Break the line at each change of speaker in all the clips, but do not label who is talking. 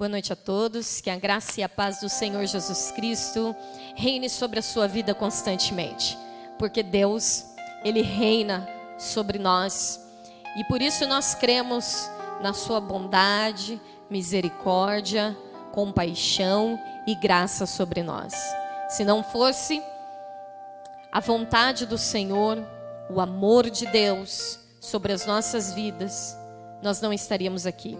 Boa noite a todos, que a graça e a paz do Senhor Jesus Cristo reine sobre a sua vida constantemente, porque Deus, Ele reina sobre nós, e por isso nós cremos na sua bondade, misericórdia, compaixão e graça sobre nós. Se não fosse a vontade do Senhor, o amor de Deus sobre as nossas vidas, nós não estaríamos aqui.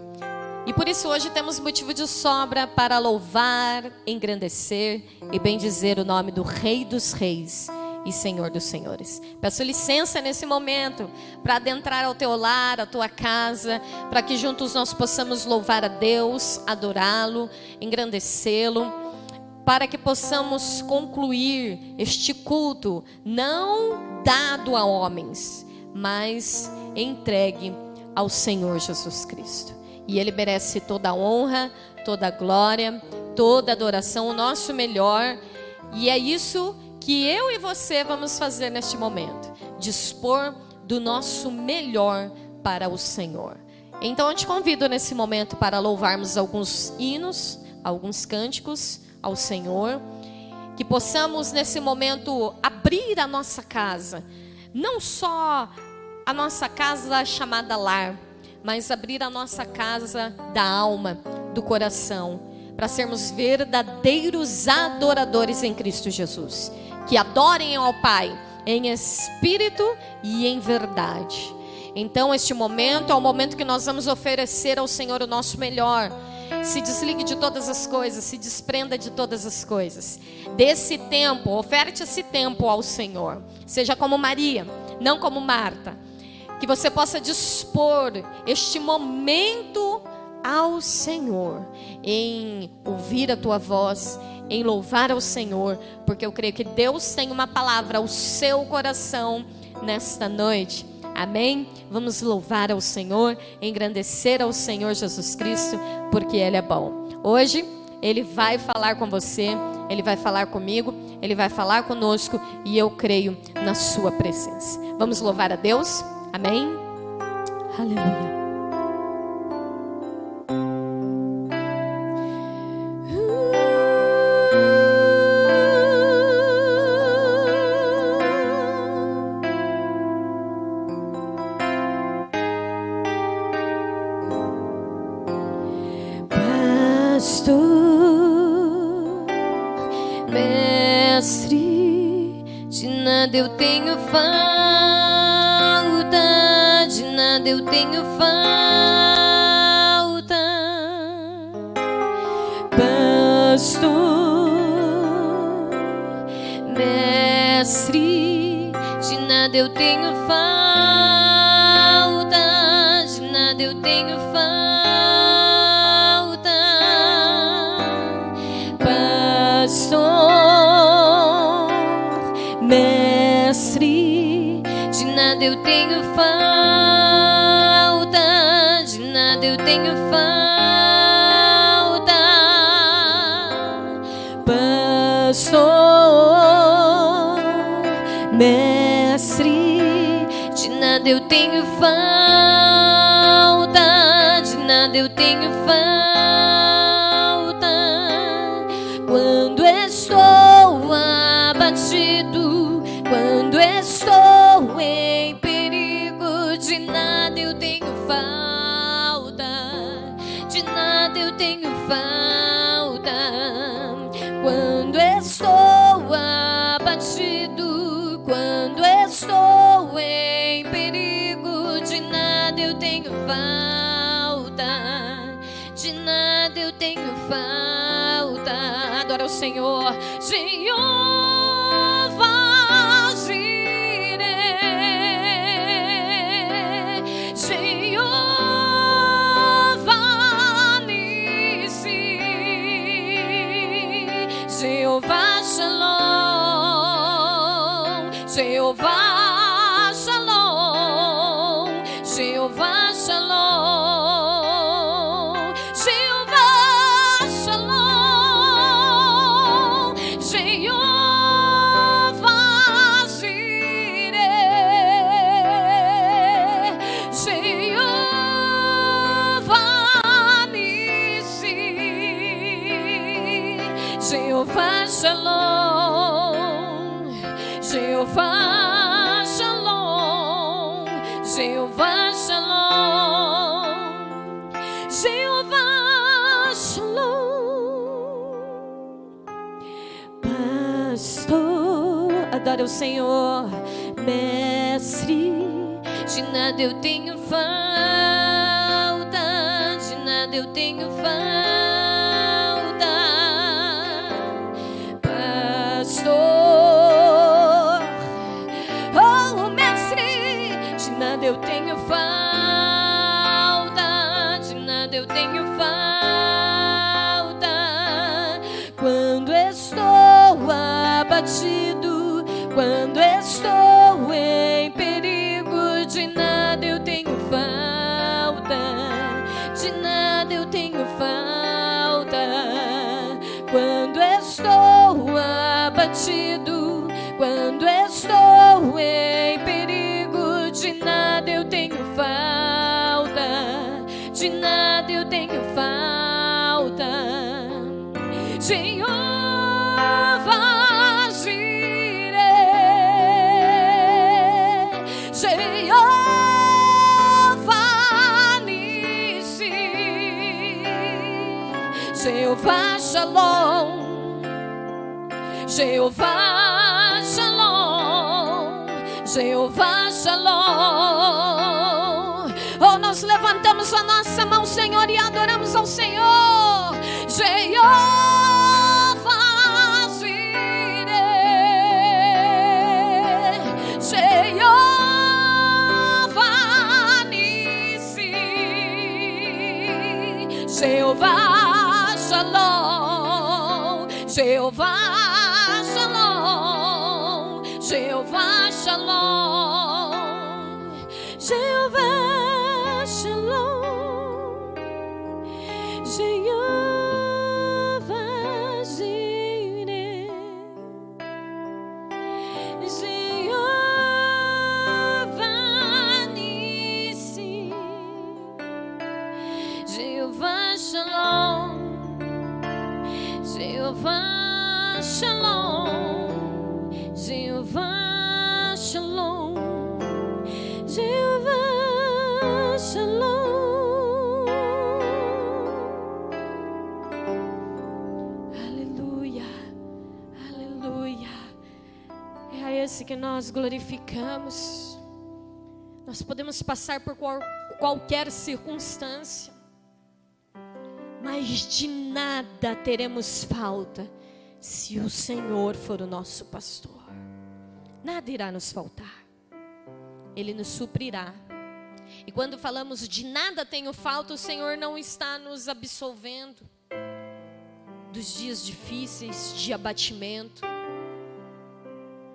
E por isso hoje temos motivo de sobra para louvar, engrandecer e bendizer o nome do Rei dos Reis e Senhor dos Senhores. Peço licença nesse momento para adentrar ao teu lar, à tua casa, para que juntos nós possamos louvar a Deus, adorá-lo, engrandecê-lo, para que possamos concluir este culto não dado a homens, mas entregue ao Senhor Jesus Cristo. E Ele merece toda a honra, toda a glória, toda a adoração, o nosso melhor. E é isso que eu e você vamos fazer neste momento. Dispor do nosso melhor para o Senhor. Então eu te convido nesse momento para louvarmos alguns hinos, alguns cânticos ao Senhor. Que possamos nesse momento abrir a nossa casa. Não só a nossa casa chamada lar, mas abrir a nossa casa da alma, do coração, para sermos verdadeiros adoradores em Cristo Jesus, que adorem ao Pai em espírito e em verdade. Então este momento é o momento que nós vamos oferecer ao Senhor o nosso melhor. Se desligue de todas as coisas, se desprenda de todas as coisas. Desse tempo, oferte esse tempo ao Senhor. Seja como Maria, não como Marta. Que você possa dispor este momento ao Senhor, em ouvir a tua voz, em louvar ao Senhor, porque eu creio que Deus tem uma palavra ao seu coração nesta noite. Amém? Vamos louvar ao Senhor, engrandecer ao Senhor Jesus Cristo, porque Ele é bom. Hoje Ele vai falar com você, Ele vai falar comigo, Ele vai falar conosco, e eu creio na sua presença. Vamos louvar a Deus? Amém? Aleluia. Pastor, mestre, de nada eu tenho falta, de nada eu tenho falta. Pastor, mestre, de nada eu tenho falta, de nada eu tenho falta. Pastor, mestre, de nada eu tenho falta, de nada eu tenho falta. Pastor, mestre, de nada eu tenho falta, de nada eu tenho falta. Quando estou abatido, quando estou em perigo, de nada eu tenho falta, de nada eu tenho falta. Quando estou abatido, quando estou em perigo, de nada eu tenho falta, de nada eu tenho falta. Adora o Senhor, Jeová Jireh, Jeová Nissi, Jeová Shalom, Jeová Shalom, Jeová Shalom, Jeová Shalom, Jeová Jireh, Jeová Nissi, Shalom, Jeová Shalom, Jeová Shalom, Jeová Shalom. Pastor, adore o Senhor. Mestre, de nada eu tenho falta, de nada eu tenho falta. Pastor, oh mestre, de nada eu tenho falta, de nada eu tenho falta. Quando estou abatido, quando estou em perigo, de nada eu tenho falta, de nada eu tenho falta. Quando estou abatido, quando estou em perigo, de nada eu tenho falta, de nada eu tenho falta. Jeová Jireh, Jeová Nissi, Jeová Shalom, Jeová Shalom, Jeová Shalom. Oh, nós levantamos a nossa mão, Senhor, e adoramos ao Senhor. Jeová Jireh, Jeová Nissi, Jeová Shalom, Jeová Shalom, Jeová Shalom, Jeová Shalom, Jeová Jireh, Jeová Nissi, Jeová Shalom, Jeová Shalom, Jeová Shalom, Jeová Shalom. Aleluia, aleluia. É a esse que nós glorificamos. Nós podemos passar por qualquer circunstância, mas de nada teremos falta se o Senhor for o nosso pastor. Nada irá nos faltar, Ele nos suprirá. E quando falamos de nada tenho falta, o Senhor não está nos absolvendo dos dias difíceis, de abatimento.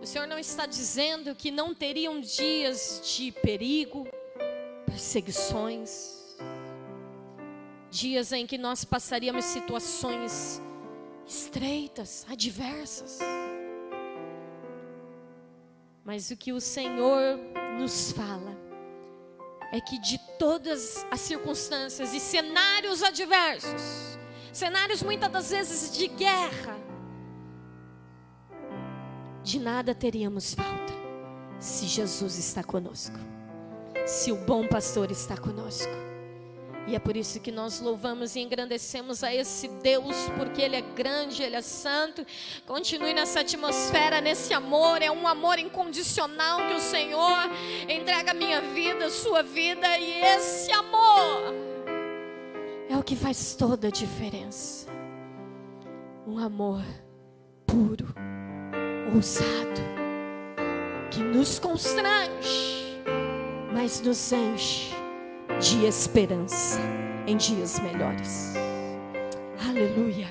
O Senhor não está dizendo que não teriam dias de perigo, perseguições, dias em que nós passaríamos situações estreitas, adversas. Mas o que o Senhor nos fala é que de todas as circunstâncias e cenários adversos, cenários muitas das vezes de guerra, de nada teríamos falta se Jesus está conosco, se o bom pastor está conosco. E é por isso que nós louvamos e engrandecemos a esse Deus, porque Ele é grande, Ele é santo. Continue nessa atmosfera, nesse amor. É um amor incondicional que o Senhor entrega a minha vida, a sua vida. E esse amor é o que faz toda a diferença. Um amor puro, ousado, que nos constrange, mas nos enche de esperança em dias melhores. Aleluia.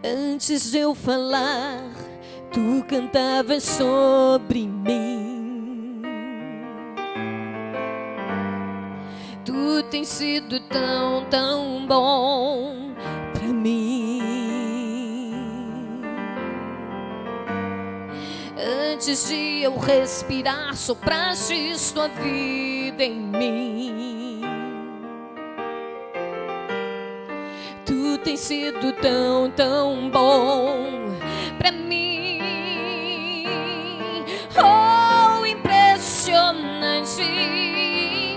Antes de eu falar, tu cantavas sobre mim. Tu tens sido tão, tão bom pra mim. Antes de eu respirar, sopraste tua vida em mim. tem sido tão, tão bom pra mim. Oh, impressionante,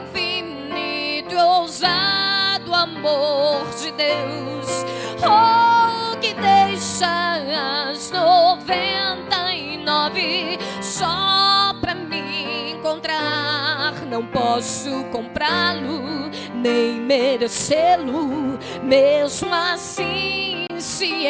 infinito, ousado amor de Deus. Oh, que deixa as 99 só pra me encontrar. Não posso comprá-lo, nem merecê-lo, mesmo assim se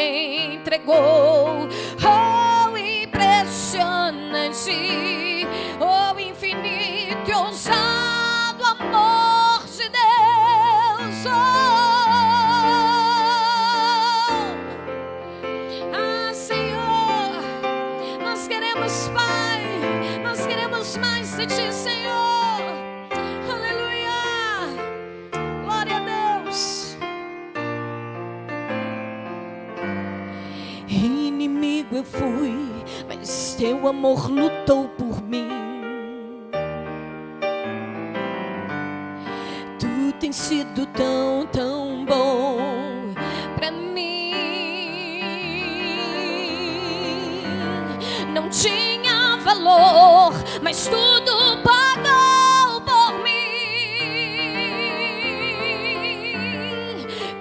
entregou. Oh, impressionante, oh, infinito e ousado amor de Deus. Senhor, nós queremos, Pai, nós queremos mais de Ti, Senhor. Aleluia, glória a Deus. Inimigo eu fui, mas Teu amor lutou por mim. Tu tens sido tão, tão bom pra mim. Não tinha valor, mas tudo pagou por mim.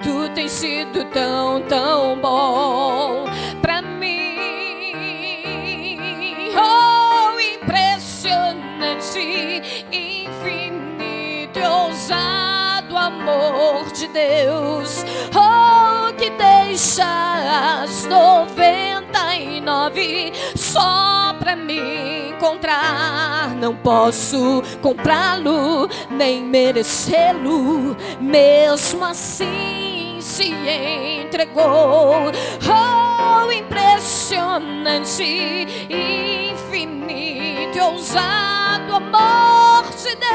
Tu tens sido tão, tão bom pra mim. Oh, impressionante, infinito e ousado amor de Deus. Oh, que deixa as 99 só pra me encontrar. Não posso comprá-lo, nem merecê-lo, mesmo assim se entregou. Oh, impressionante, infinito e ousado amor de Deus.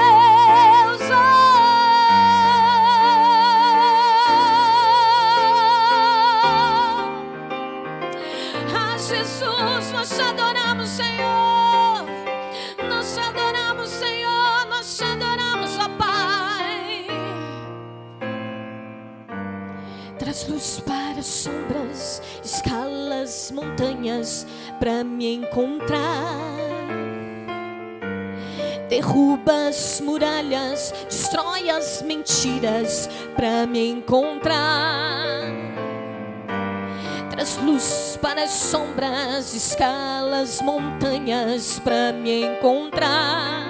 Jesus, nós te adoramos, Senhor. Nós te adoramos, Senhor. Nós te adoramos, ó Pai. Traz luz para as sombras, escala as montanhas pra me encontrar. Derruba as muralhas, destrói as mentiras pra me encontrar. Traz luz para as sombras, escala as montanhas pra me encontrar.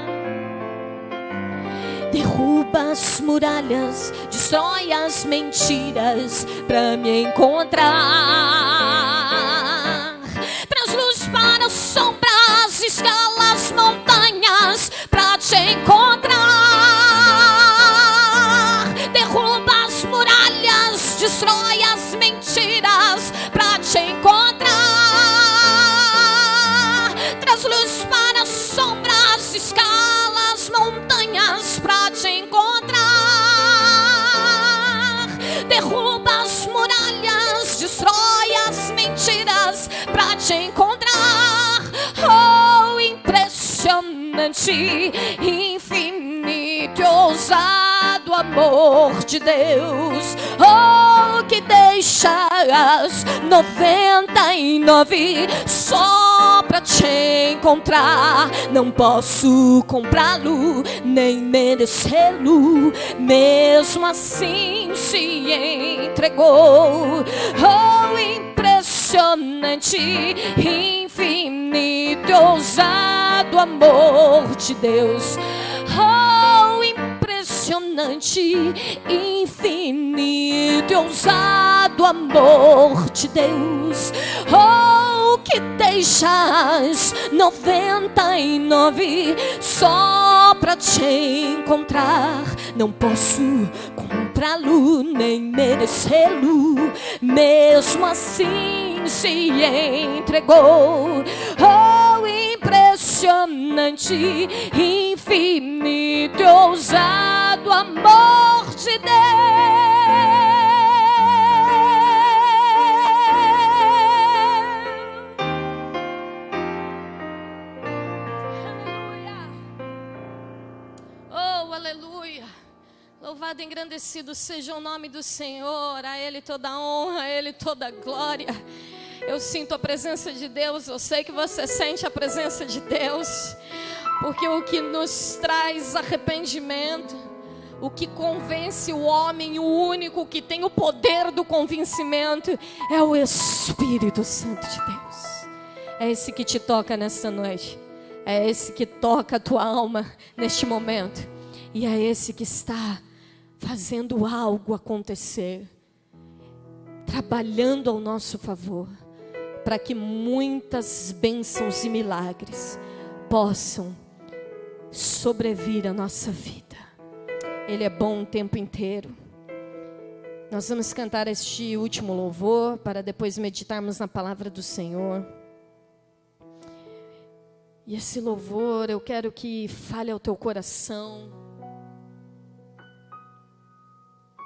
Derruba as muralhas, destrói as mentiras pra me encontrar. Traz luz para as sombras, escala as montanhas pra te encontrar. Derruba as muralhas, destrói as mentiras pra te encontrar. Traz luz para as sombras, escala as montanhas pra te encontrar. Derruba as muralhas, destrói as mentiras pra te encontrar. Oh, impressionante, infinito e ousado amor de Deus. Oh, que deixa as 99 só pra te encontrar. Não posso comprá-lo, nem merecê-lo, mesmo assim se entregou. Oh, impressionante, infinito e ousado amor de Deus. Oh, impressionante, infinito e ousado amor de Deus. Oh, que deixas 99 só pra te encontrar. Não posso comprá-lo, nem merecê-lo, mesmo assim se entregou. Oh, impressionante, infinito e ousado amor de Deus. Aleluia. Oh, aleluia. Louvado e engrandecido seja o nome do Senhor. A Ele toda a honra, a Ele toda a glória. Eu sinto a presença de Deus. Eu sei que você sente a presença de Deus. Porque o que nos traz arrependimento, o que convence o homem, o único que tem o poder do convencimento, é o Espírito Santo de Deus. É esse que te toca nesta noite. É esse que toca a tua alma neste momento. E é esse que está fazendo algo acontecer, trabalhando ao nosso favor, para que muitas bênçãos e milagres possam sobrevir à nossa vida. Ele é bom o tempo inteiro. Nós vamos cantar este último louvor, para depois meditarmos na palavra do Senhor. E esse louvor eu quero que fale ao teu coração,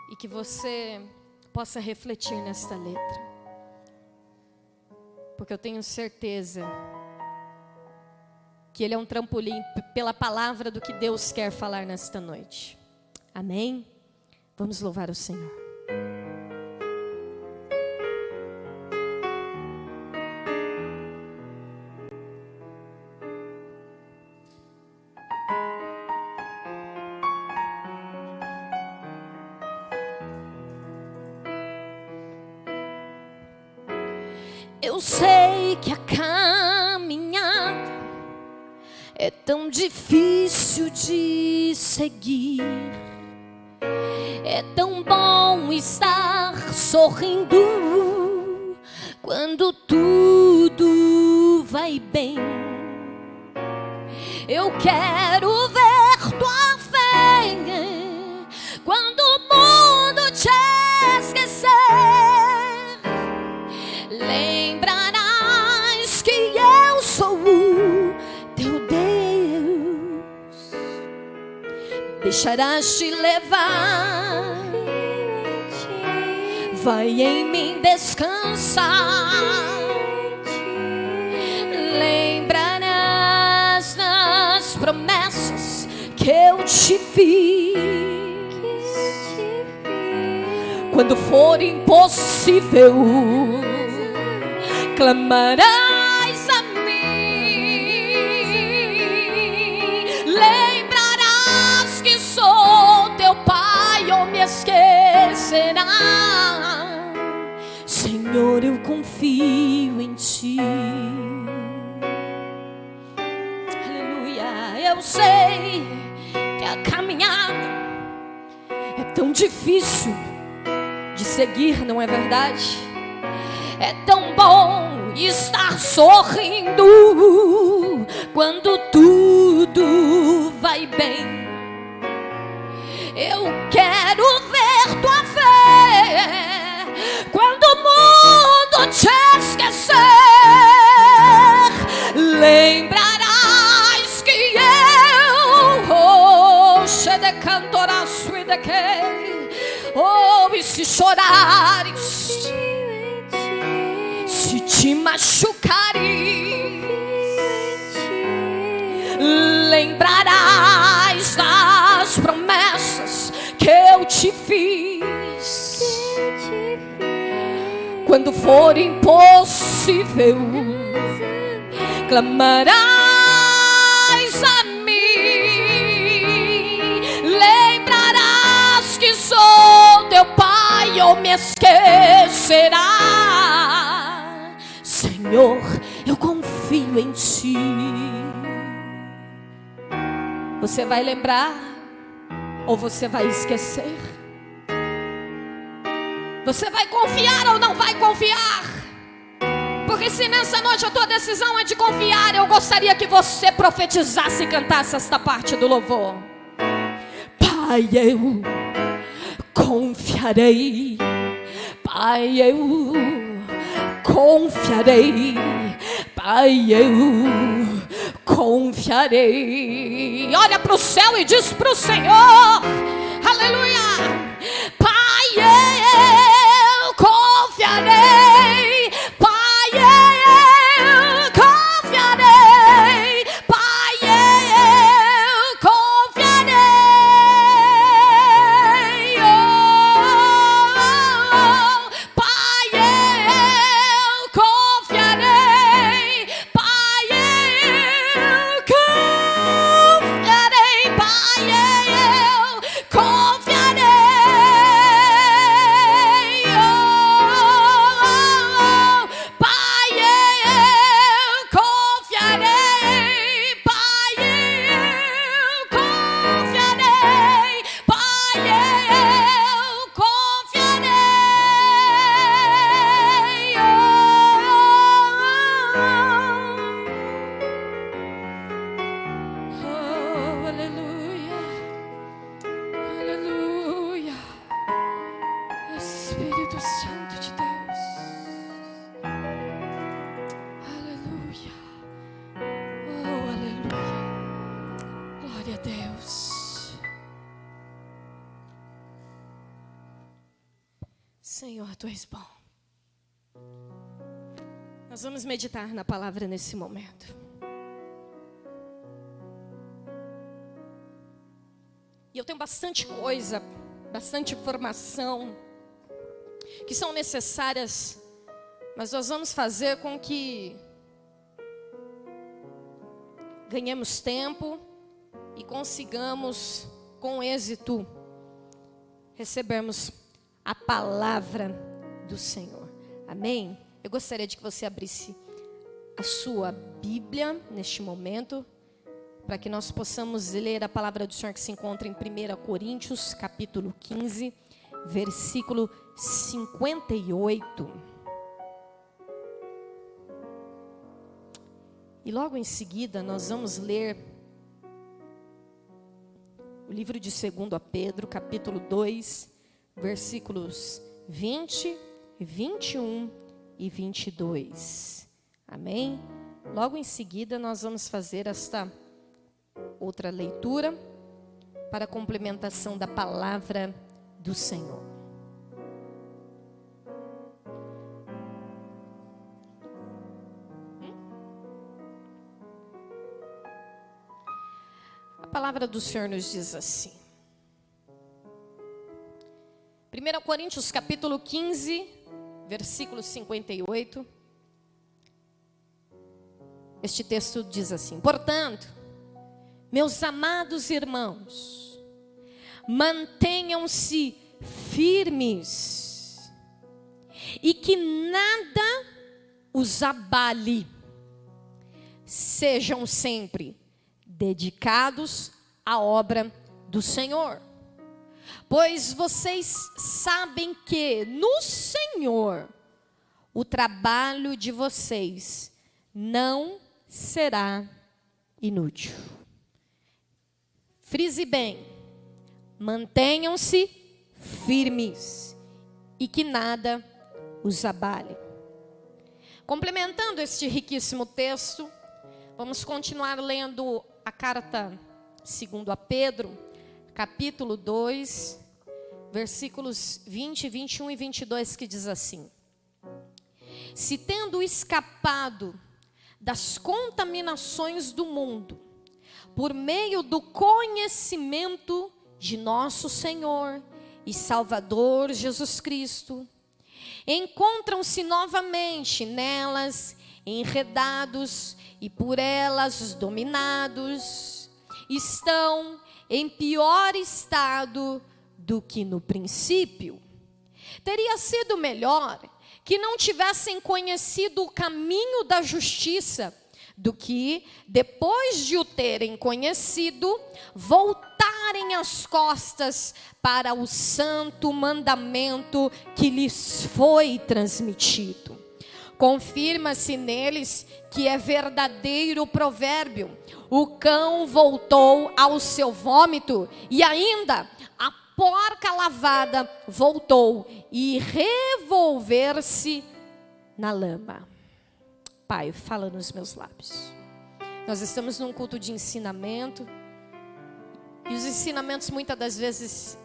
e que você possa refletir nesta letra. Porque eu tenho certeza que ele é um trampolim pela palavra do que Deus quer falar nesta noite. Amém? Vamos louvar o Senhor. Eu sei que a caminhada é tão difícil de seguir. É tão bom estar sorrindo quando tudo vai bem. Eu quero ver tua fé quando o mundo te esquecer. Lembrarás que eu sou o teu Deus. Deixarás te levar. Vai em mim descansar. Lembrarás das promessas que eu te fiz. Quando for impossível, clamarás a mim. Lembrarás que sou teu pai, ou me esquecerás. Senhor, eu confio em ti. Aleluia. Eu sei que a caminhada é tão difícil de seguir, não é verdade? É tão bom estar sorrindo quando tudo vai bem. Eu quero ver tua fé quando o mundo te esquecer. Lembrarás que e se chorares, se te machucares, lembrarás das promessas que eu te fiz. Quando for impossível, clamarás a mim. Lembrarás que sou teu pai, ou me esquecerás. Senhor, eu confio em ti. Você vai lembrar ou você vai esquecer? Você vai confiar ou não vai confiar? Porque se nessa noite a tua decisão é de confiar, eu gostaria que você profetizasse e cantasse esta parte do louvor. Pai, eu confiarei. Pai, eu confiarei. Pai, eu confiarei. Olha para o céu e diz para o Senhor: aleluia. Pai, eu confiarei. Pai, eu confiarei. Pai, eu confiarei. Glória a Deus. Senhor, Tu és bom. Nós vamos meditar na palavra nesse momento. E eu tenho bastante coisa, bastante informação que são necessárias, mas nós vamos fazer com que ganhemos tempo e consigamos, com êxito, recebermos a palavra do Senhor. Amém? Eu gostaria de que você abrisse a sua Bíblia neste momento, para que nós possamos ler a palavra do Senhor que se encontra em 1 Coríntios, capítulo 15, versículo 58. E logo em seguida nós vamos ler o livro de 2 Pedro, capítulo 2, versículos 20, 21 e 22. Amém? Logo em seguida nós vamos fazer esta outra leitura para a complementação da palavra do Senhor. A palavra do Senhor nos diz assim. 1 Coríntios capítulo 15, versículo 58. Este texto diz assim: portanto, meus amados irmãos, mantenham-se firmes e que nada os abale. Sejam sempre dedicados à obra do Senhor, pois vocês sabem que no Senhor o trabalho de vocês não será inútil. Frise bem, mantenham-se firmes e que nada os abale. Complementando este riquíssimo texto, vamos continuar lendo a carta segundo a Pedro, capítulo 2, versículos 20, 21 e 22, que diz assim: se tendo escapado das contaminações do mundo, por meio do conhecimento de nosso Senhor e Salvador Jesus Cristo, encontram-se novamente nelas enredados e por elas dominados, estão em pior estado do que no princípio. Teria sido melhor que não tivessem conhecido o caminho da justiça, do que, depois de o terem conhecido, voltarem as costas para o santo mandamento que lhes foi transmitido. Confirma-se neles que é verdadeiro o provérbio: o cão voltou ao seu vômito, e ainda a porca lavada voltou e revolver-se na lama. Pai, fala nos meus lábios. Nós estamos num culto de ensinamento, e os ensinamentos muitas das vezes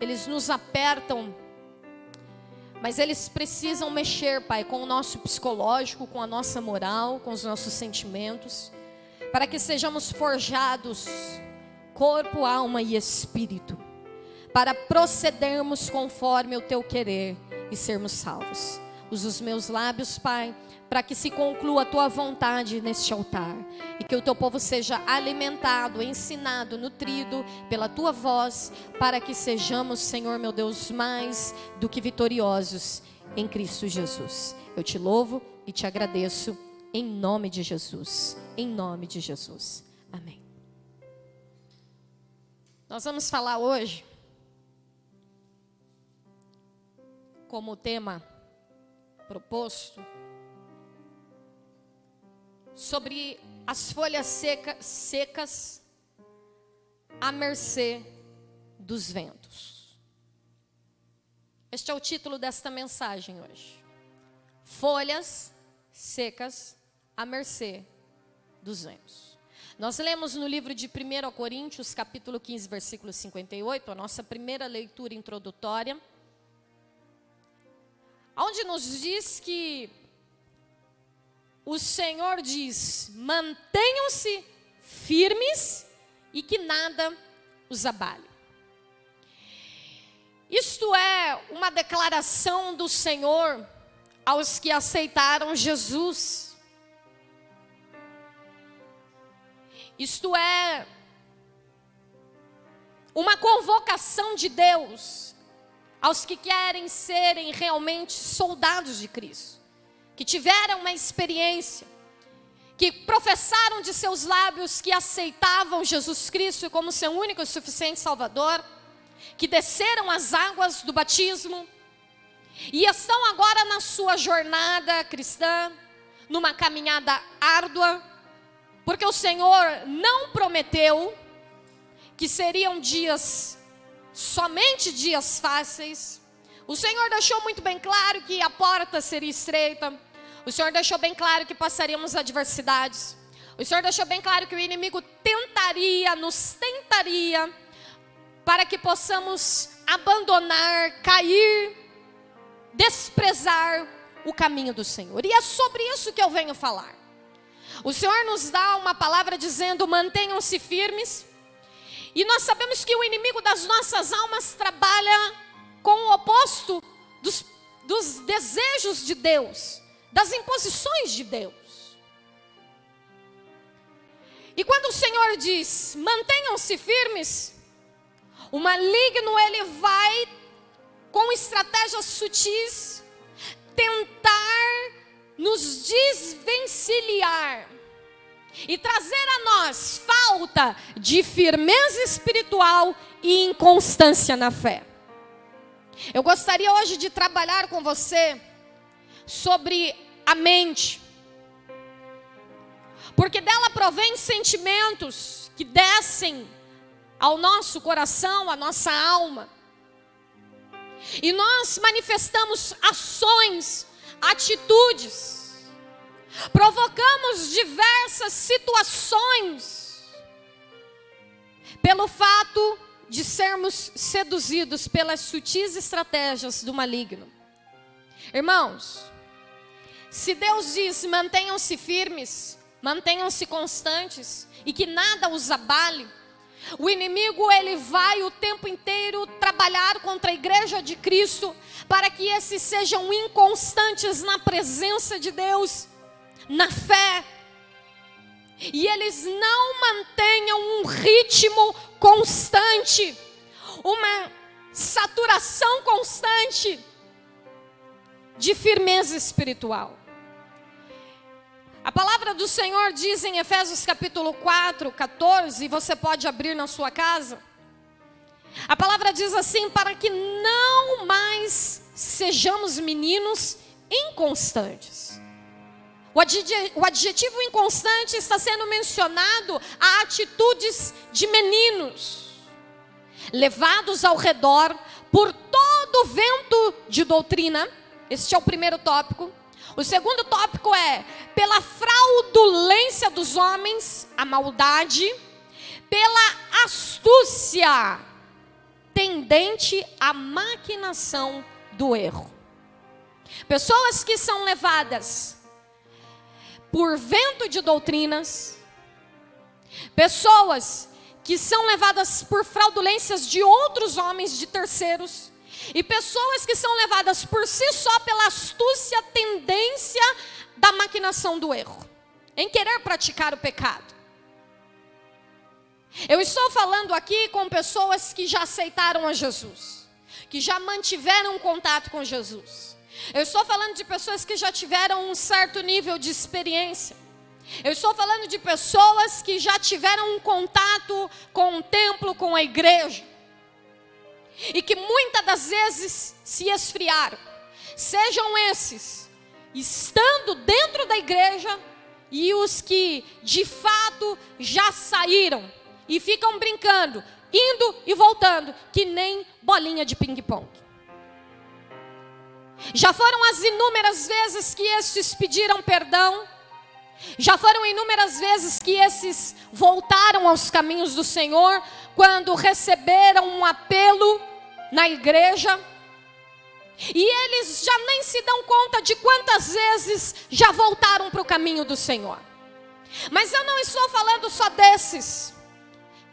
eles nos apertam, mas eles precisam mexer, Pai, com o nosso psicológico, com a nossa moral, com os nossos sentimentos, para que sejamos forjados, corpo, alma e espírito, para procedermos conforme o Teu querer e sermos salvos. Usa os meus lábios, Pai, para que se conclua a Tua vontade neste altar, e que o Teu povo seja alimentado, ensinado, nutrido pela Tua voz, para que sejamos, Senhor meu Deus, mais do que vitoriosos em Cristo Jesus. Eu Te louvo e Te agradeço, em nome de Jesus, em nome de Jesus, amém. Nós vamos falar hoje, como tema proposto, sobre as folhas secas à mercê dos ventos. Este é o título desta mensagem hoje. Folhas secas à mercê dos ventos. Nós lemos no livro de 1 Coríntios, capítulo 15, versículo 58, a nossa primeira leitura introdutória, onde nos diz que o Senhor diz: mantenham-se firmes e que nada os abale. Isto é uma declaração do Senhor aos que aceitaram Jesus. Isto é uma convocação de Deus aos que querem serem realmente soldados de Cristo, que tiveram uma experiência, que professaram de seus lábios que aceitavam Jesus Cristo como seu único e suficiente Salvador, que desceram as águas do batismo e estão agora na sua jornada cristã, numa caminhada árdua, porque o Senhor não prometeu que seriam dias, somente dias fáceis. O Senhor deixou muito bem claro que a porta seria estreita. O Senhor deixou bem claro que passaríamos adversidades. O Senhor deixou bem claro que o inimigo nos tentaria, para que possamos abandonar, cair, desprezar o caminho do Senhor. E é sobre isso que eu venho falar. O Senhor nos dá uma palavra dizendo: mantenham-se firmes. E nós sabemos que o inimigo das nossas almas trabalha com o oposto dos desejos de Deus, das imposições de Deus. E quando o Senhor diz: mantenham-se firmes, o maligno ele vai com estratégias sutis tentar nos desvencilhar e trazer a nós falta de firmeza espiritual e inconstância na fé. Eu gostaria hoje de trabalhar com você sobre a mente, porque dela provém sentimentos que descem ao nosso coração, à nossa alma, e nós manifestamos ações, atitudes, provocamos diversas situações pelo fato de sermos seduzidos pelas sutis estratégias do maligno. Irmãos, se Deus diz: mantenham-se firmes, mantenham-se constantes e que nada os abale, o inimigo ele vai o tempo inteiro trabalhar contra a igreja de Cristo para que esses sejam inconstantes na presença de Deus, na fé, e eles não mantenham um ritmo constante, uma saturação constante de firmeza espiritual. A palavra do Senhor diz em Efésios capítulo 4, 14, e você pode abrir na sua casa. A palavra diz assim: para que não mais sejamos meninos inconstantes. O adjetivo inconstante está sendo mencionado a atitudes de meninos, levados ao redor por todo vento de doutrina. Este é o primeiro tópico. O segundo tópico é pela fraudulência dos homens, a maldade, pela astúcia tendente à maquinação do erro. Pessoas que são levadas por vento de doutrinas, pessoas que são levadas por fraudulências de outros homens, de terceiros, e pessoas que são levadas por si só pela astúcia, tendência da maquinação do erro, em querer praticar o pecado. Eu estou falando aqui com pessoas que já aceitaram a Jesus, que já mantiveram contato com Jesus. Eu estou falando de pessoas que já tiveram um certo nível de experiência. Eu estou falando de pessoas que já tiveram um contato com o templo, com a igreja, e que muitas das vezes se esfriaram. Sejam esses estando dentro da igreja e os que de fato já saíram e ficam brincando, indo e voltando, que nem bolinha de ping-pong. Já foram as inúmeras vezes que estes pediram perdão, Já foram inúmeras vezes que esses voltaram aos caminhos do Senhor, quando receberam um apelo na igreja, e eles já nem se dão conta de quantas vezes já voltaram para o caminho do Senhor. Mas eu não estou falando só desses,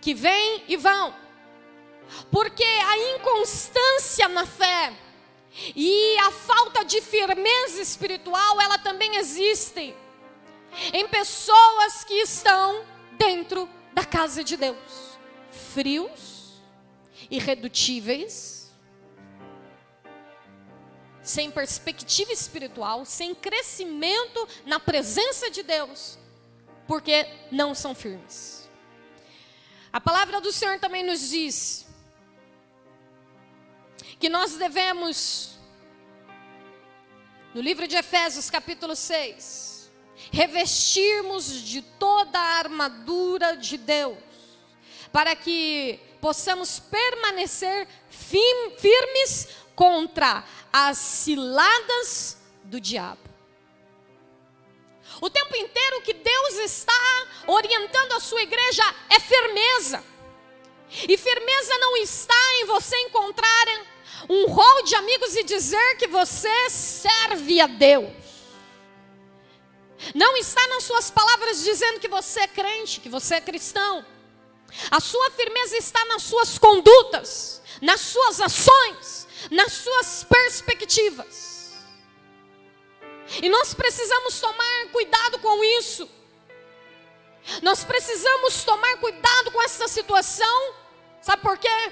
que vêm e vão, porque a inconstância na fé e a falta de firmeza espiritual, ela também existe em pessoas que estão dentro da casa de Deus, frios, irredutíveis, sem perspectiva espiritual, sem crescimento na presença de Deus, porque não são firmes. A palavra do Senhor também nos diz que nós devemos, no livro de Efésios capítulo 6, revestirmos de toda a armadura de Deus, para que possamos permanecer firmes contra as ciladas do diabo. O tempo inteiro que Deus está orientando a sua igreja é firmeza. E firmeza não está em você encontrar um rol de amigos e dizer que você serve a Deus. Não está nas suas palavras dizendo que você é crente, que você é cristão. A sua firmeza está nas suas condutas, nas suas ações, nas suas perspectivas. E nós precisamos tomar cuidado com isso. Nós precisamos tomar cuidado com essa situação. Sabe por quê?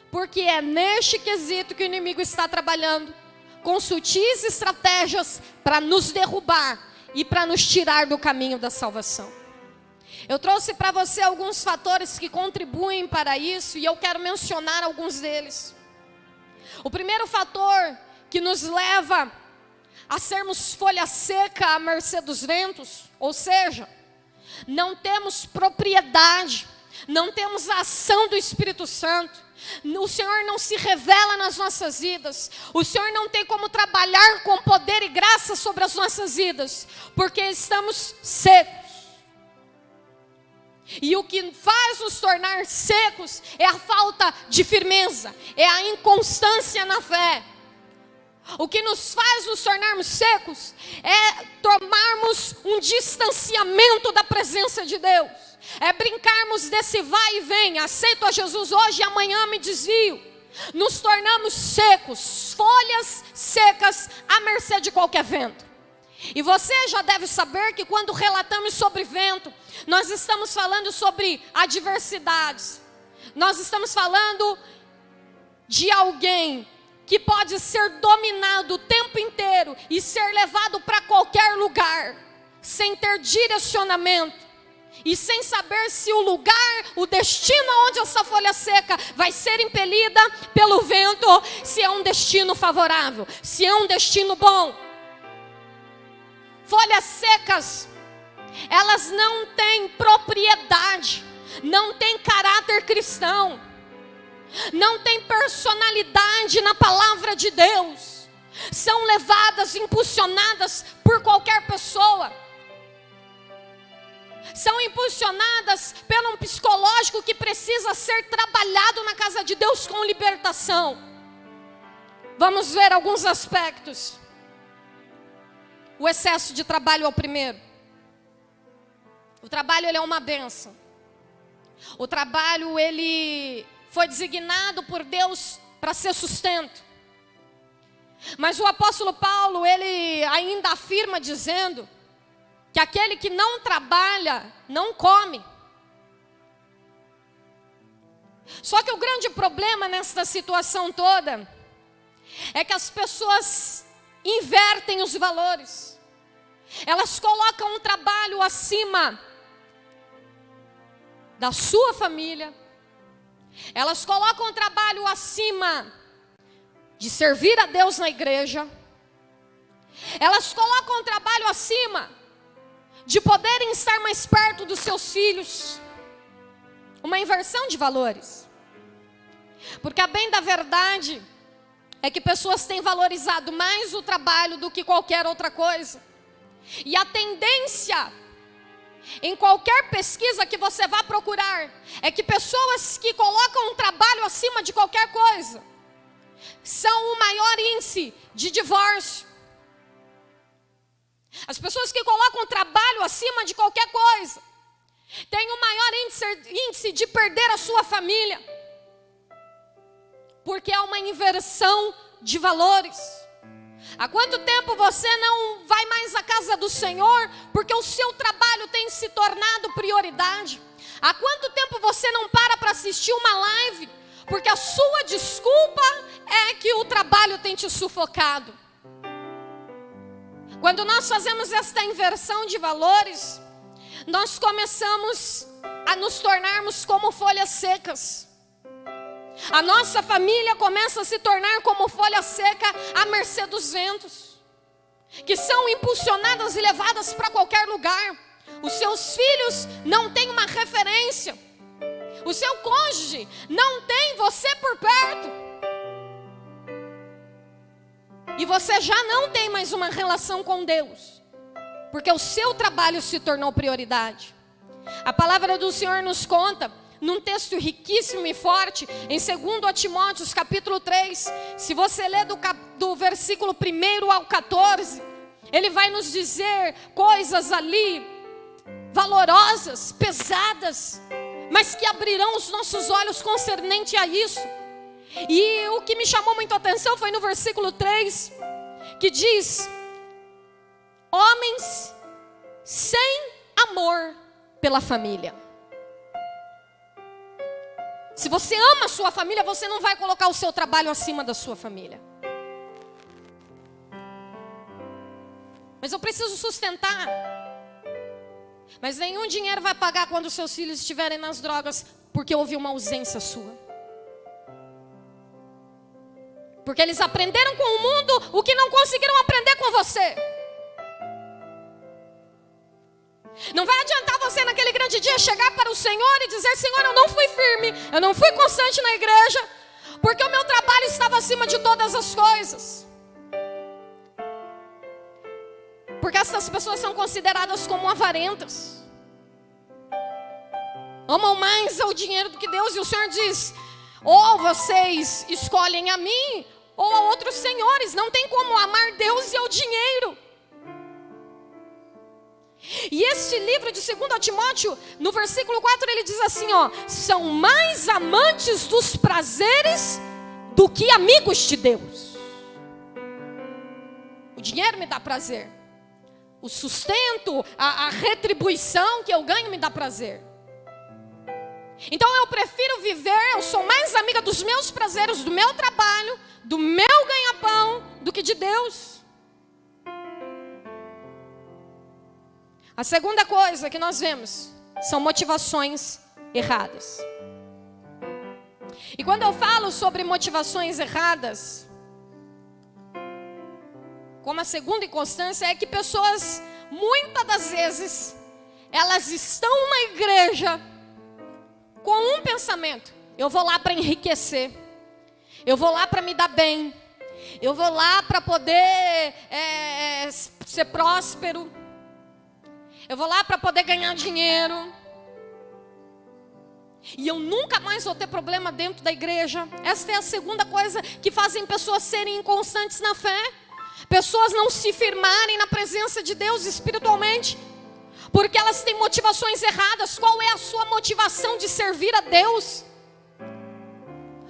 Porque é neste quesito que o inimigo está trabalhando, com sutis estratégias para nos derrubar e para nos tirar do caminho da salvação. Eu trouxe para você alguns fatores que contribuem para isso, e eu quero mencionar alguns deles. O primeiro fator que nos leva a sermos folha seca à mercê dos ventos, ou seja, não temos propriedade, não temos a ação do Espírito Santo, o Senhor não se revela nas nossas vidas, o Senhor não tem como trabalhar com poder e graça sobre as nossas vidas, porque estamos secos. E o que faz nos tornar secos é a falta de firmeza, é a inconstância na fé. O que nos faz nos tornarmos secos é tomarmos um distanciamento da presença de Deus, é brincarmos desse vai e vem, aceito a Jesus hoje e amanhã me desvio. Nos tornamos secos, folhas secas à mercê de qualquer vento. E você já deve saber que quando relatamos sobre vento, nós estamos falando sobre adversidades. Nós estamos falando de alguém que pode ser dominado o tempo inteiro e ser levado para qualquer lugar, sem ter direcionamento e sem saber se o lugar, o destino onde essa folha seca vai ser impelida pelo vento, se é um destino favorável, se é um destino bom. Folhas secas, elas não têm propriedade, não têm caráter cristão, não têm personalidade na palavra de Deus, são levadas, impulsionadas por qualquer pessoa, são impulsionadas pelo um psicológico que precisa ser trabalhado na casa de Deus com libertação. Vamos ver alguns aspectos. O excesso de trabalho é o primeiro. O trabalho, ele é uma bênção. O trabalho, ele foi designado por Deus para ser sustento. Mas o apóstolo Paulo, ele ainda afirma dizendo que aquele que não trabalha, não come. Só que o grande problema nessa situação toda é que as pessoas invertem os valores. Elas colocam o trabalho acima da sua família. Elas colocam o trabalho acima de servir a Deus na igreja. Elas colocam o trabalho acima de poderem estar mais perto dos seus filhos. Uma inversão de valores. Porque a bem da verdade é que pessoas têm valorizado mais o trabalho do que qualquer outra coisa. E a tendência, em qualquer pesquisa que você vá procurar, é que pessoas que colocam um trabalho acima de qualquer coisa são o maior índice de divórcio. As pessoas que colocam o trabalho acima de qualquer coisa têm o maior índice de perder a sua família. Porque é uma inversão de valores. Há quanto tempo você não vai mais à casa do Senhor porque o seu trabalho tem se tornado prioridade? Há quanto tempo você não para assistir uma live porque a sua desculpa é que o trabalho tem te sufocado? Quando nós fazemos esta inversão de valores, nós começamos a nos tornarmos como folhas secas. A nossa família começa a se tornar como folha seca à mercê dos ventos, que são impulsionadas e levadas para qualquer lugar. Os seus filhos não têm uma referência. O seu cônjuge não tem você por perto. E você já não tem mais uma relação com Deus, porque o seu trabalho se tornou prioridade. A palavra do Senhor nos conta, num texto riquíssimo e forte, em 2 Timóteo capítulo 3, se você ler do versículo 1 ao 14, ele vai nos dizer coisas ali, valorosas, pesadas, mas que abrirão os nossos olhos concernente a isso. E o que me chamou muito a atenção foi no versículo 3, que diz: homens sem amor pela família. Se você ama a sua família, você não vai colocar o seu trabalho acima da sua família. Mas eu preciso sustentar. Mas nenhum dinheiro vai pagar quando os seus filhos estiverem nas drogas, porque houve uma ausência sua. Porque eles aprenderam com o mundo o que não conseguiram aprender com você. Não vai adiantar você naquele grande dia chegar para o Senhor e dizer: Senhor, eu não fui firme, eu não fui constante na igreja, porque o meu trabalho estava acima de todas as coisas. Porque essas pessoas são consideradas como avarentas. Amam mais o dinheiro do que Deus. E o Senhor diz: ou vocês escolhem a mim, ou a outros senhores. Não tem como amar Deus e o dinheiro. E este livro de 2 Timóteo, no versículo 4, ele diz assim, ó: são mais amantes dos prazeres do que amigos de Deus. O dinheiro me dá prazer. O sustento, a retribuição que eu ganho me dá prazer. Então eu prefiro viver, eu sou mais amiga dos meus prazeres, do meu trabalho, do meu ganha-pão, do que de Deus. A segunda coisa que nós vemos são motivações erradas. E quando eu falo sobre motivações erradas, como a segunda inconstância, é que pessoas, muitas das vezes, elas estão na igreja com um pensamento: eu vou lá para enriquecer, eu vou lá para me dar bem, eu vou lá para poder ser próspero, eu vou lá para poder ganhar dinheiro, e eu nunca mais vou ter problema dentro da igreja. Esta é a segunda coisa que fazem pessoas serem inconstantes na fé. Pessoas não se firmarem na presença de Deus espiritualmente, porque elas têm motivações erradas. Qual é a sua motivação de servir a Deus?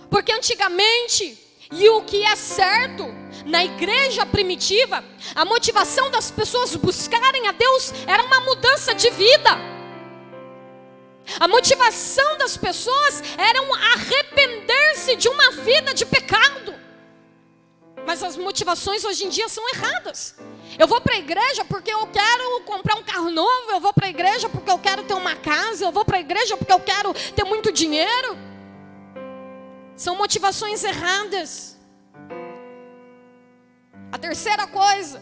Porque antigamente, e o que é certo, na igreja primitiva, a motivação das pessoas buscarem a Deus era uma mudança de vida. A motivação das pessoas era arrepender-se de uma vida de pecado. Mas as motivações hoje em dia são erradas. Eu vou para a igreja porque eu quero comprar um carro novo. Eu vou para a igreja porque eu quero ter uma casa. Eu vou para a igreja porque eu quero ter muito dinheiro. São motivações erradas. A terceira coisa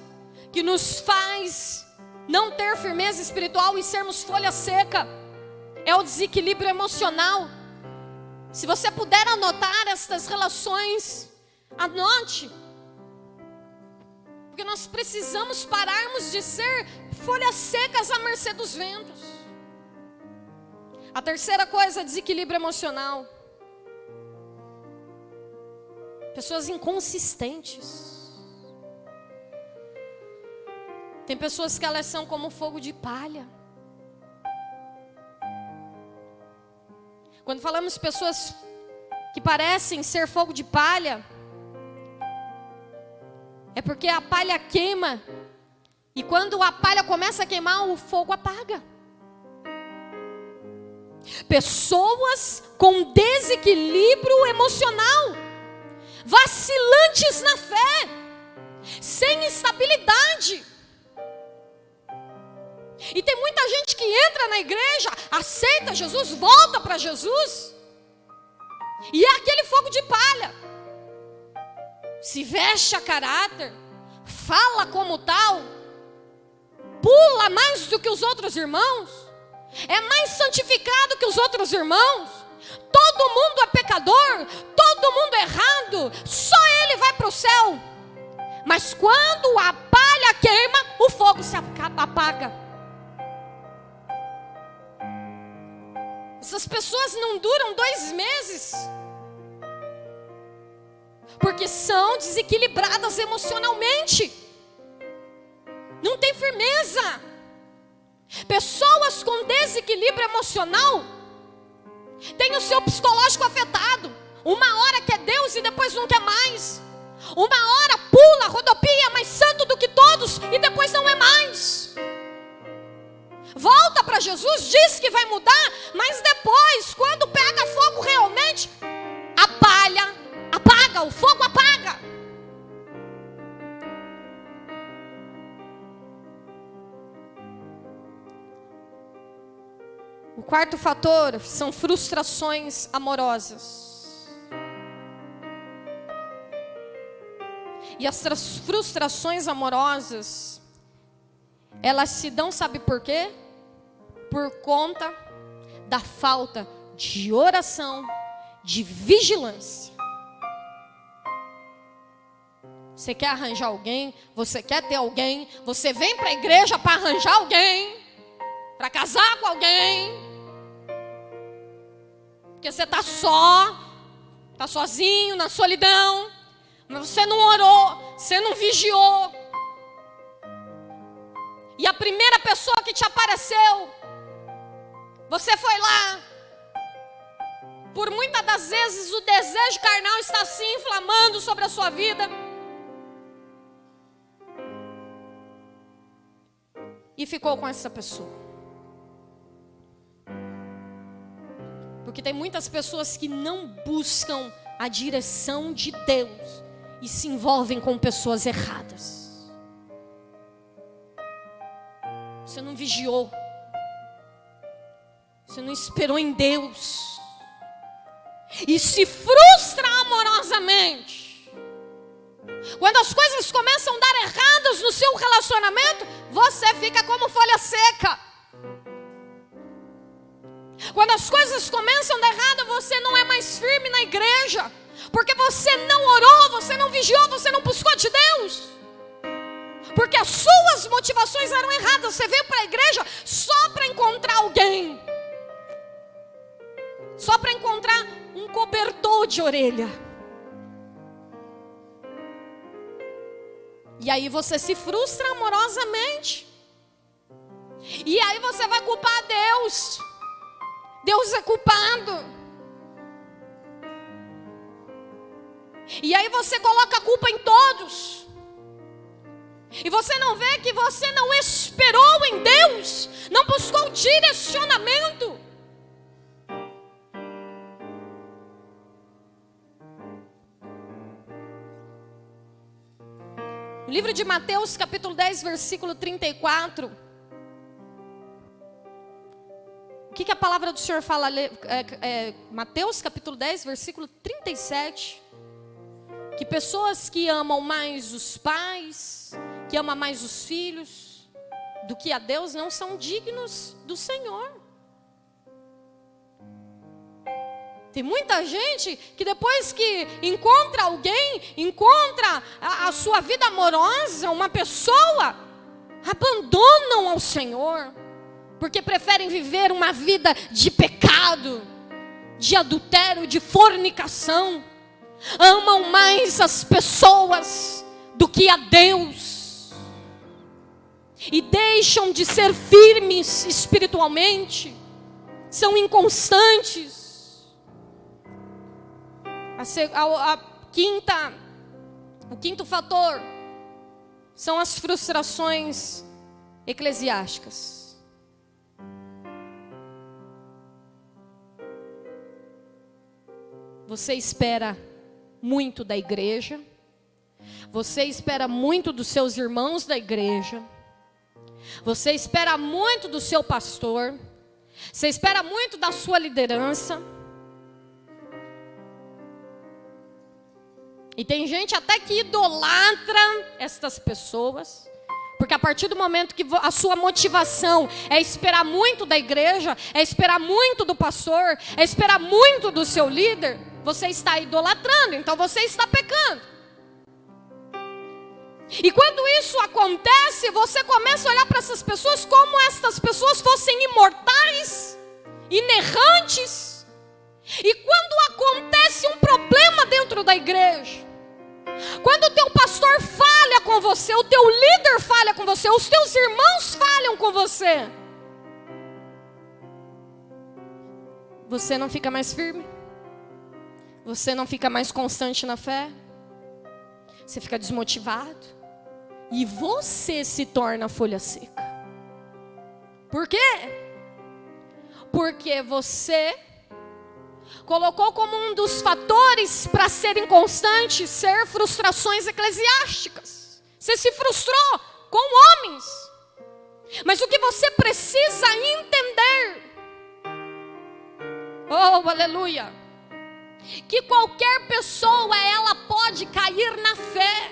que nos faz não ter firmeza espiritual e sermos folha seca é o desequilíbrio emocional. Se você puder anotar estas relações, anote. Porque nós precisamos pararmos de ser folhas secas à mercê dos ventos. A terceira coisa, desequilíbrio emocional. Pessoas inconsistentes. Tem pessoas que elas são como fogo de palha. Quando falamos pessoas que parecem ser fogo de palha, é porque a palha queima, e quando a palha começa a queimar, o fogo apaga. Pessoas com desequilíbrio emocional, vacilantes na fé, sem estabilidade. E tem muita gente que entra na igreja, aceita Jesus, volta para Jesus, e é aquele fogo de palha. Se veste a caráter, fala como tal, pula mais do que os outros irmãos, é mais santificado que os outros irmãos. Todo mundo é pecador, todo mundo é errado, só ele vai para o céu. Mas quando a palha queima, o fogo se apaga. Essas pessoas não duram 2 meses, porque são desequilibradas emocionalmente, não tem firmeza. Pessoas com desequilíbrio emocional têm o seu psicológico afetado. Uma hora quer Deus e depois não quer mais. Uma hora pula, rodopia, mais santo do que todos e depois não é mais. Volta para Jesus, diz que vai mudar, mas depois, quando pega fogo realmente, a palha apaga, o fogo apaga. O quarto fator são frustrações amorosas. E essas frustrações amorosas, elas se dão, sabe por quê? Por conta da falta de oração, de vigilância. Você quer arranjar alguém, você quer ter alguém, você vem para a igreja para arranjar alguém, para casar com alguém, porque você está só, está sozinho, na solidão, mas você não orou, você não vigiou. E a primeira pessoa que te apareceu, você foi lá. Por muitas das vezes o desejo carnal está se inflamando sobre a sua vida. E ficou com essa pessoa. Porque tem muitas pessoas que não buscam a direção de Deus e se envolvem com pessoas erradas. Você não vigiou. Você não esperou em Deus. E se frustra amorosamente. Quando as coisas começam a dar erradas no seu relacionamento, você fica como folha seca. Quando as coisas começam a dar errado, você não é mais firme na igreja, porque você não orou, você não vigiou, você não buscou de Deus, porque as suas motivações eram erradas. Você veio para a igreja só para encontrar alguém, só para encontrar um cobertor de orelha. E aí você se frustra amorosamente, e aí você vai culpar Deus. Deus é culpado. E aí você coloca a culpa em todos. E você não vê que você não esperou em Deus, não buscou direcionamento. No livro de Mateus, capítulo 10, versículo 34. O que a palavra do Senhor fala? Mateus, capítulo 10, versículo 37. Que pessoas que amam mais os pais, que amam mais os filhos, do que a Deus, não são dignos do Senhor. Tem muita gente que depois que encontra alguém, encontra a sua vida amorosa, uma pessoa, abandonam ao Senhor, porque preferem viver uma vida de pecado, de adultério, de fornicação. Amam mais as pessoas do que a Deus. E deixam de ser firmes espiritualmente. São inconstantes. O quinto fator são as frustrações eclesiásticas. Você espera muito da igreja, você espera muito dos seus irmãos da igreja, você espera muito do seu pastor, você espera muito da sua liderança. E tem gente até que idolatra estas pessoas, porque a partir do momento que a sua motivação é esperar muito da igreja, é esperar muito do pastor, é esperar muito do seu líder, você está idolatrando, então você está pecando. E quando isso acontece, você começa a olhar para essas pessoas como estas pessoas fossem imortais, inerrantes. E quando acontece um problema dentro da igreja, quando o teu pastor falha com você, o teu líder falha com você, os teus irmãos falham com você, você não fica mais firme, você não fica mais constante na fé, você fica desmotivado e você se torna folha seca. Por quê? Porque você colocou como um dos fatores para ser inconstante, ser frustrações eclesiásticas. Você se frustrou com homens. Mas o que você precisa entender, oh aleluia, que qualquer pessoa, ela pode cair na fé.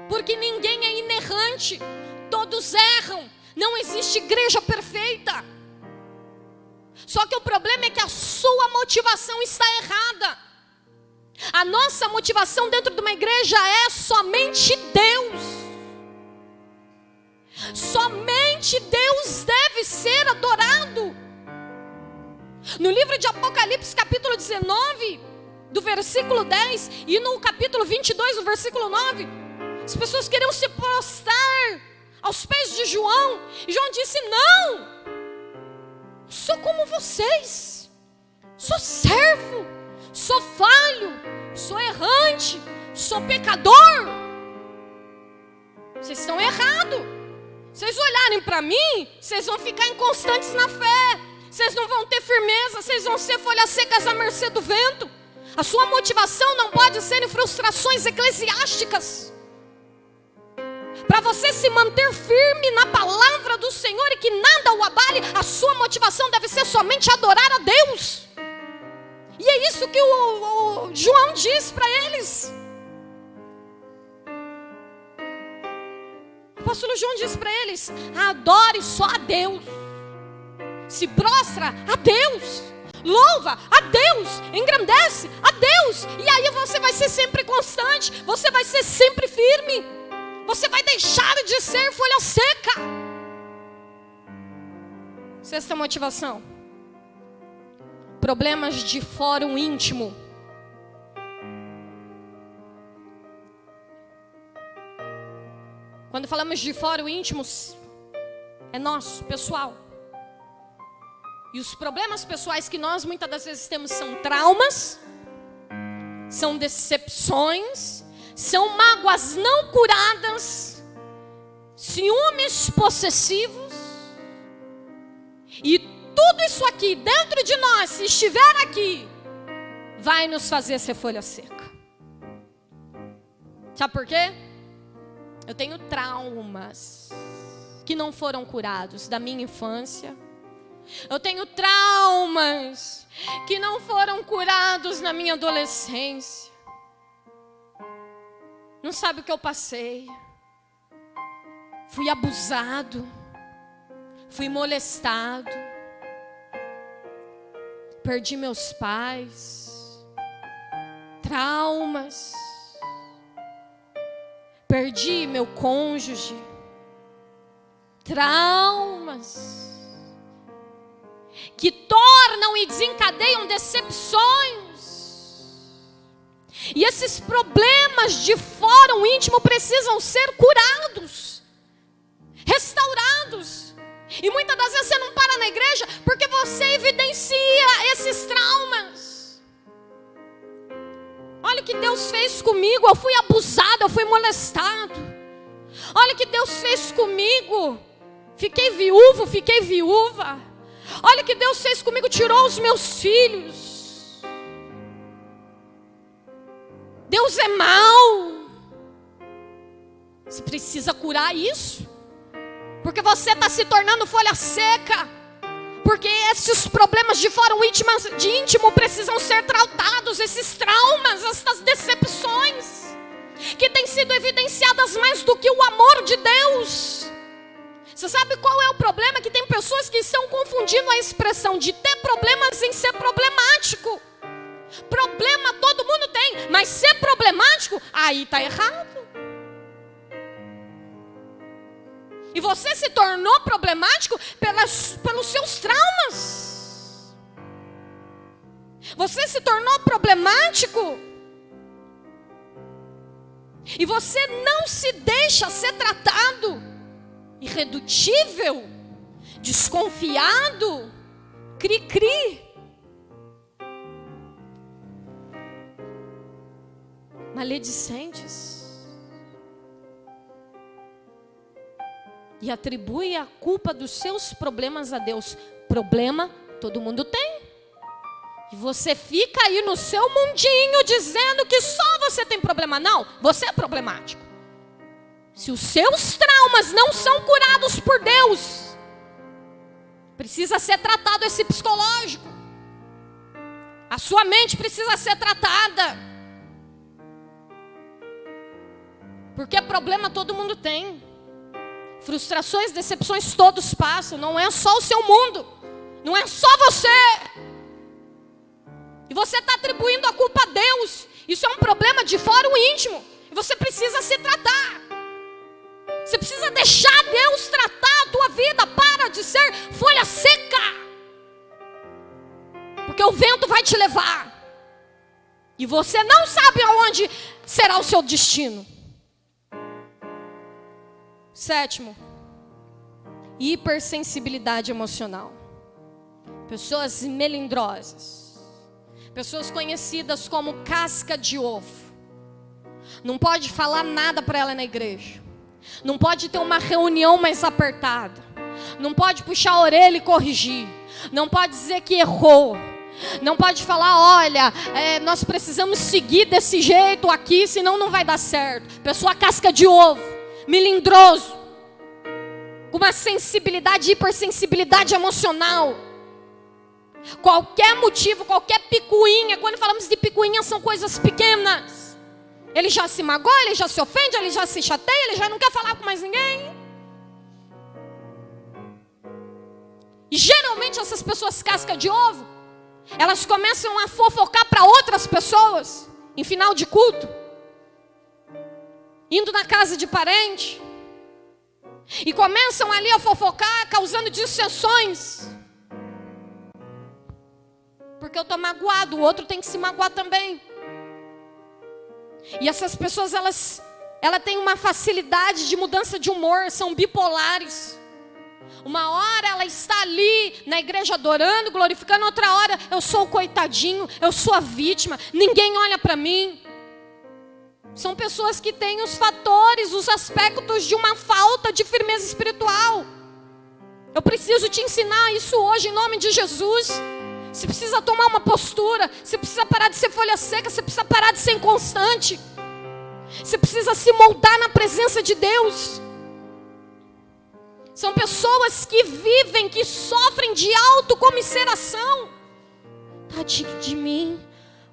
Porque ninguém é inerrante, todos erram, não existe igreja perfeita. Só que o problema é que a sua motivação está errada. A nossa motivação dentro de uma igreja é somente Deus. Somente Deus deve ser adorado. No livro de Apocalipse, capítulo 19, do versículo 10, e no capítulo 22, do versículo 9, as pessoas queriam se prostrar aos pés de João. E João disse: não, sou como vocês, sou servo, sou falho, sou errante, sou pecador. Vocês estão errados. Vocês olharem para mim, vocês vão ficar inconstantes na fé, vocês não vão ter firmeza, vocês vão ser folhas secas à mercê do vento. A sua motivação não pode ser em frustrações eclesiásticas. Para você se manter firme na palavra do Senhor e que nada o abale, a sua motivação deve ser somente adorar a Deus. E é isso que o João diz para eles. O apóstolo João diz para eles: adore só a Deus, se prostra a Deus, louva a Deus, engrandece a Deus. E aí você vai ser sempre constante, você vai ser sempre firme. Você vai deixar de ser folha seca. Sexta motivação: problemas de fórum íntimo. Quando falamos de fórum íntimo, é nosso, pessoal. E os problemas pessoais que nós muitas das vezes temos são traumas, são decepções, são mágoas não curadas, ciúmes possessivos. E tudo isso aqui dentro de nós, se estiver aqui, vai nos fazer ser folha seca. Sabe por quê? Eu tenho traumas que não foram curados da minha infância. Eu tenho traumas que não foram curados na minha adolescência. Não sabe o que eu passei. Fui abusado. Fui molestado. perdi meus pais, traumas, perdi meu cônjuge, traumas, que tornam e desencadeiam decepções. E esses problemas de fórum íntimo precisam ser curados, restaurados. E muitas das vezes você não para na igreja porque você evidencia esses traumas. Olha o que Deus fez comigo, eu fui abusado, eu fui molestado. Olha o que Deus fez comigo, fiquei viúvo, fiquei viúva. Olha o que Deus fez comigo, tirou os meus filhos. Deus é mau. Você precisa curar isso, porque você está se tornando folha seca. Porque esses problemas de fórum íntimo precisam ser tratados. Esses traumas, essas decepções que têm sido evidenciadas mais do que o amor de Deus. Você sabe qual é o problema? Que tem pessoas que estão confundindo a expressão de ter problemas em ser problemático. Problema todo mundo tem, mas ser problemático, aí está errado. E você se tornou problemático pelos seus traumas. Você se tornou problemático. E você não se deixa ser tratado. Irredutível, desconfiado, cri-cri. Maledicentes. E atribui a culpa dos seus problemas a Deus. Problema todo mundo tem. E você fica aí no seu mundinho dizendo que só você tem problema. Não, você é problemático. Se os seus traumas não são curados por Deus, precisa ser tratado esse psicológico. A sua mente precisa ser tratada. Porque problema todo mundo tem. Frustrações, decepções todos passam. Não é só o seu mundo. Não é só você. E você está atribuindo a culpa a Deus. Isso é um problema de fórum íntimo. E você precisa se tratar. Você precisa deixar Deus tratar a tua vida. Para de ser folha seca. Porque o vento vai te levar. E você não sabe aonde será o seu destino. Sétimo, hipersensibilidade emocional. Pessoas melindrosas. Pessoas conhecidas como casca de ovo. Não pode falar nada para ela na igreja. Não pode ter uma reunião mais apertada. Não pode puxar a orelha e corrigir. Não pode dizer que errou. Não pode falar, olha, nós precisamos seguir desse jeito aqui, senão não vai dar certo. Pessoa casca de ovo. Melindroso, com uma sensibilidade, hipersensibilidade emocional. Qualquer motivo, qualquer picuinha, quando falamos de picuinha, são coisas pequenas. Ele já se magoa, ele já se ofende, ele já se chateia, ele já não quer falar com mais ninguém. E geralmente essas pessoas casca de ovo, elas começam a fofocar para outras pessoas, em final de culto. Indo na casa de parente. E começam ali a fofocar, causando dissensões. Porque eu estou magoado, o outro tem que se magoar também. E essas pessoas, elas têm uma facilidade de mudança de humor, são bipolares. Uma hora ela está ali na igreja adorando, glorificando, outra hora eu sou o coitadinho, eu sou a vítima, ninguém olha para mim. São pessoas que têm os fatores, os aspectos de uma falta de firmeza espiritual. Eu preciso te ensinar isso hoje em nome de Jesus. Você precisa tomar uma postura. Você precisa parar de ser folha seca. Você precisa parar de ser inconstante. Você precisa se moldar na presença de Deus. São pessoas que vivem, que sofrem de autocomiseração. Tadinho de mim,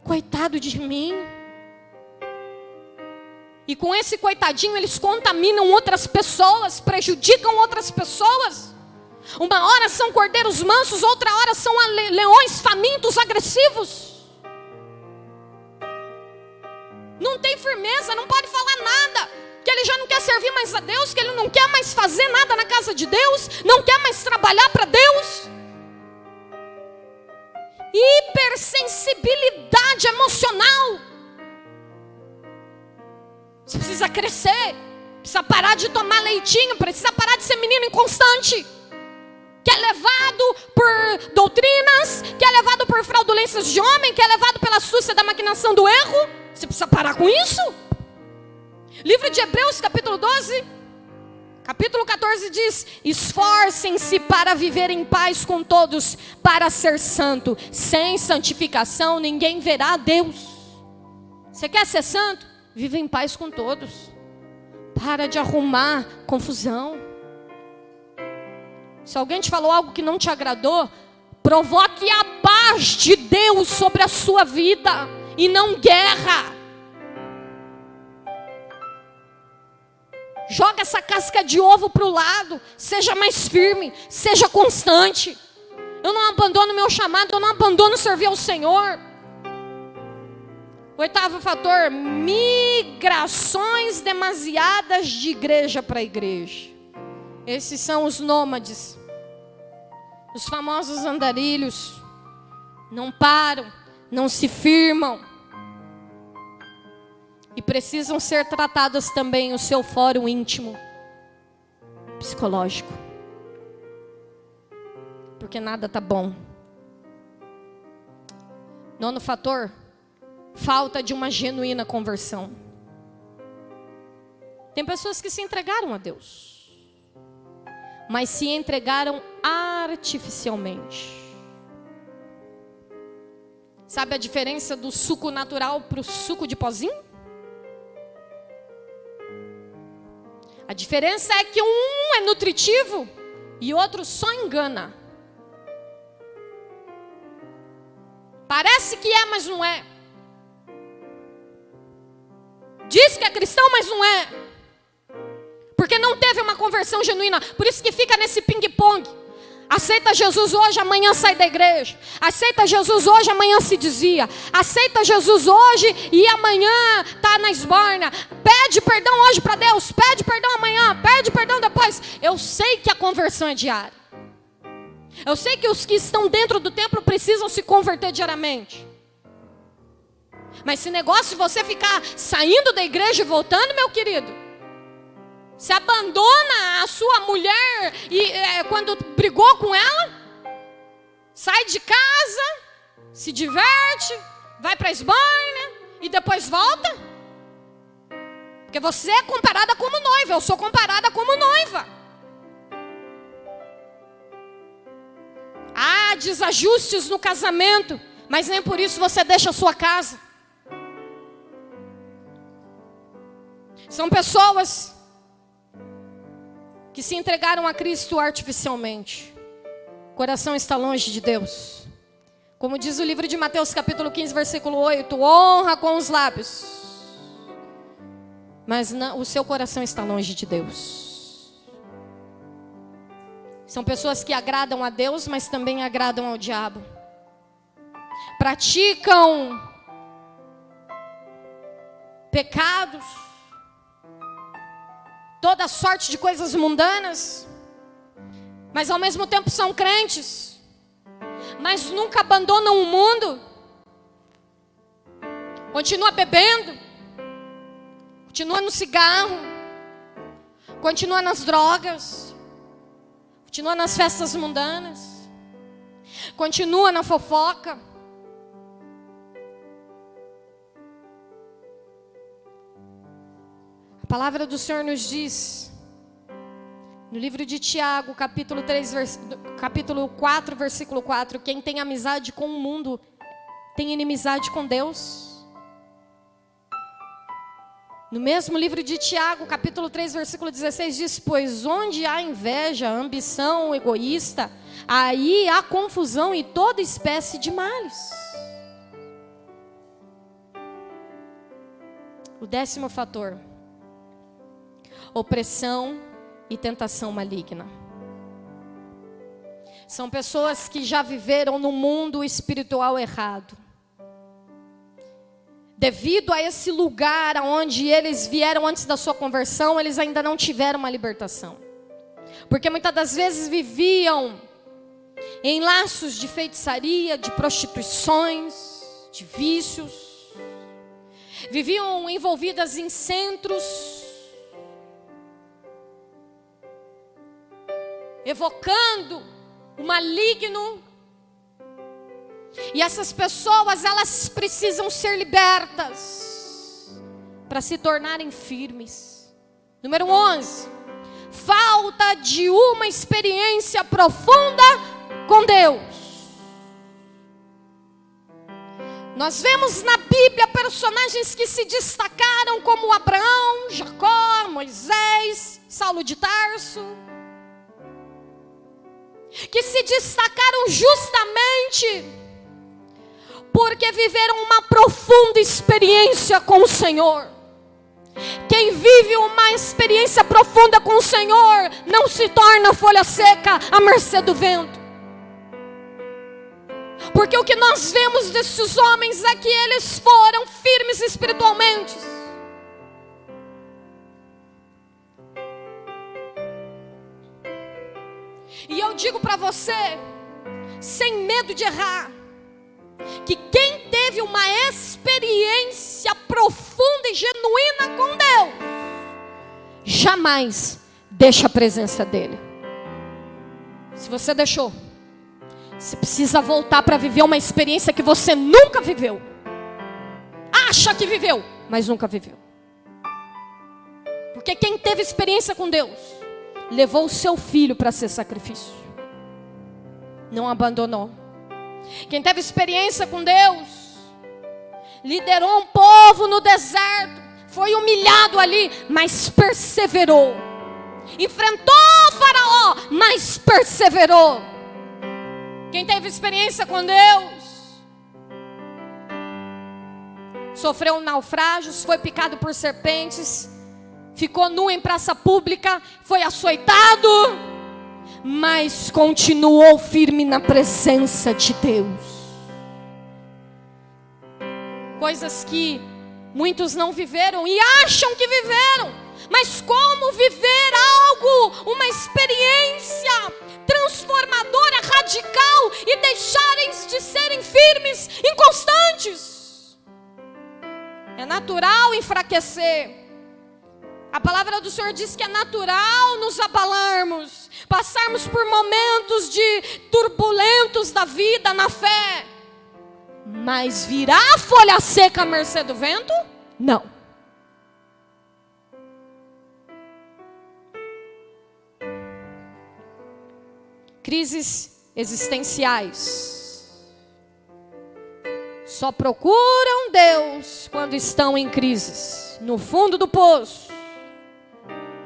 coitado de mim. E com esse coitadinho eles contaminam outras pessoas, prejudicam outras pessoas. Uma hora são cordeiros mansos, outra hora são leões famintos, agressivos. Não tem firmeza, não pode falar nada. Que ele já não quer servir mais a Deus, que ele não quer mais fazer nada na casa de Deus, não quer mais trabalhar para Deus. Hipersensibilidade emocional. Você precisa crescer, precisa parar de tomar leitinho, precisa parar de ser menino inconstante, que é levado por doutrinas, que é levado por fraudulências de homem, que é levado pela astúcia da maquinação do erro. Você precisa parar com isso. Livro de Hebreus, capítulo 12, capítulo 14 diz: esforcem-se para viver em paz com todos, para ser santo. Sem santificação ninguém verá a Deus. Você quer ser santo? Viva em paz com todos. Para de arrumar confusão. Se alguém te falou algo que não te agradou, provoque a paz de Deus sobre a sua vida e não guerra. Joga essa casca de ovo para o lado. Seja mais firme. Seja constante. Eu não abandono meu chamado. Eu não abandono servir ao Senhor. Oitavo fator: migrações demasiadas de igreja para igreja. Esses são os nômades. Os famosos andarilhos. Não param. Não se firmam. E precisam ser tratadas também o seu fórum íntimo, psicológico. Porque nada está bom. Nono fator: falta de uma genuína conversão. Tem pessoas que se entregaram a Deus, mas se entregaram artificialmente. Sabe a diferença do suco natural para o suco de pozinho? A diferença é que um é nutritivo e outro só engana. Parece que é, mas não é. Diz que é cristão, mas não é. Porque não teve uma conversão genuína. Por isso que fica nesse ping-pong. Aceita Jesus hoje, amanhã sai da igreja. Aceita Jesus hoje, amanhã se desvia. Aceita Jesus hoje e amanhã está na esborna. Pede perdão hoje para Deus, pede perdão amanhã, pede perdão depois. Eu sei que a conversão é diária. Eu sei que os que estão dentro do templo precisam se converter diariamente. Mas esse negócio de você ficar saindo da igreja e voltando, meu querido, você abandona a sua mulher quando brigou com ela, sai de casa, se diverte, vai para a esborna e depois volta. Porque você é comparada como noiva, eu sou comparada como noiva. Há desajustes no casamento, mas nem por isso você deixa a sua casa. São pessoas que se entregaram a Cristo artificialmente. O coração está longe de Deus. Como diz o livro de Mateus capítulo 15, versículo 8: honra com os lábios, mas o seu coração está longe de Deus. São pessoas que agradam a Deus, mas também agradam ao diabo. Praticam pecados, toda sorte de coisas mundanas, mas ao mesmo tempo são crentes, mas nunca abandonam o mundo. Continua bebendo, continua no cigarro, continua nas drogas, continua nas festas mundanas, continua na fofoca. A palavra do Senhor nos diz, no livro de Tiago, capítulo 4, versículo 4, quem tem amizade com o mundo, tem inimizade com Deus. No mesmo livro de Tiago, capítulo 3, versículo 16, diz: pois onde há inveja, ambição egoísta, aí há confusão e toda espécie de males. O 10º fator: opressão e tentação maligna. São pessoas que já viveram no mundo espiritual errado. Devido a esse lugar onde eles vieram antes da sua conversão, eles ainda não tiveram uma libertação. Porque muitas das vezes viviam em laços de feitiçaria, de prostituições, de vícios. Viviam envolvidas em centros, evocando o maligno. E essas pessoas, elas precisam ser libertas para se tornarem firmes. Número 11. Falta de uma experiência profunda com Deus. Nós vemos na Bíblia personagens que se destacaram como Abraão, Jacó, Moisés, Saulo de Tarso, que se destacaram justamente porque viveram uma profunda experiência com o Senhor. Quem vive uma experiência profunda com o Senhor não se torna folha seca à mercê do vento. Porque o que nós vemos desses homens é que eles foram firmes espiritualmente. E eu digo para você, sem medo de errar, que quem teve uma experiência profunda e genuína com Deus, jamais deixa a presença dele. Se você deixou, você precisa voltar para viver uma experiência que você nunca viveu. Acha que viveu, mas nunca viveu. Porque quem teve experiência com Deus, levou o seu filho para ser sacrifício. Não abandonou. Quem teve experiência com Deus, liderou um povo no deserto, foi humilhado ali, mas perseverou. Enfrentou o Faraó, mas perseverou. Quem teve experiência com Deus, sofreu naufrágios, foi picado por serpentes, ficou nu em praça pública, foi açoitado, mas continuou firme na presença de Deus. Coisas que muitos não viveram e acham que viveram. Mas como viver algo, uma experiência transformadora, radical, e deixarem de serem firmes, inconstantes? É natural enfraquecer. A palavra do Senhor diz que é natural nos abalarmos, passarmos por momentos de turbulentos da vida na fé. Mas virá folha seca à mercê do vento? Não. Crises existenciais só procuram Deus quando estão em crises, no fundo do poço.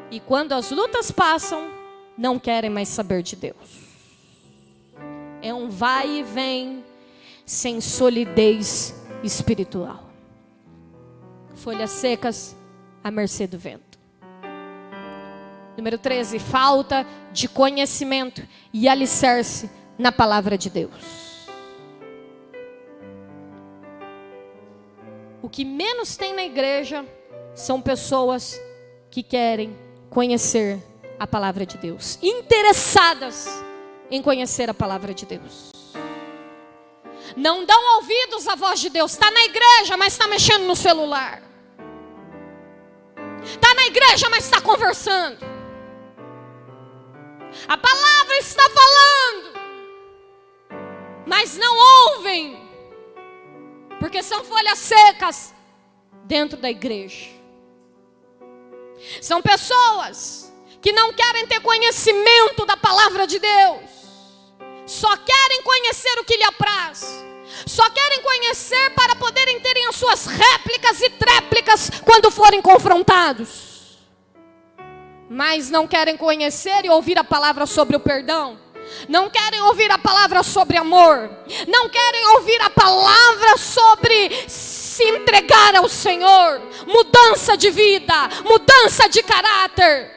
E quando as lutas passam, não querem mais saber de Deus. É um vai e vem sem solidez espiritual. Folhas secas à mercê do vento. Número 13, falta de conhecimento e alicerce na palavra de Deus. O que menos tem na igreja são pessoas que querem conhecer a palavra de Deus, interessadas em conhecer a palavra de Deus. Não dão ouvidos à voz de Deus. Está na igreja, mas está mexendo no celular. Está na igreja, mas está conversando. A palavra está falando, mas não ouvem, porque são folhas secas dentro da igreja. São pessoas que não querem ter conhecimento da palavra de Deus, só querem conhecer o que lhe apraz, só querem conhecer para poderem terem as suas réplicas e tréplicas quando forem confrontados. Mas não querem conhecer e ouvir a palavra sobre o perdão. Não querem ouvir a palavra sobre amor. Não querem ouvir a palavra sobre se entregar ao Senhor. Mudança de vida, mudança de caráter,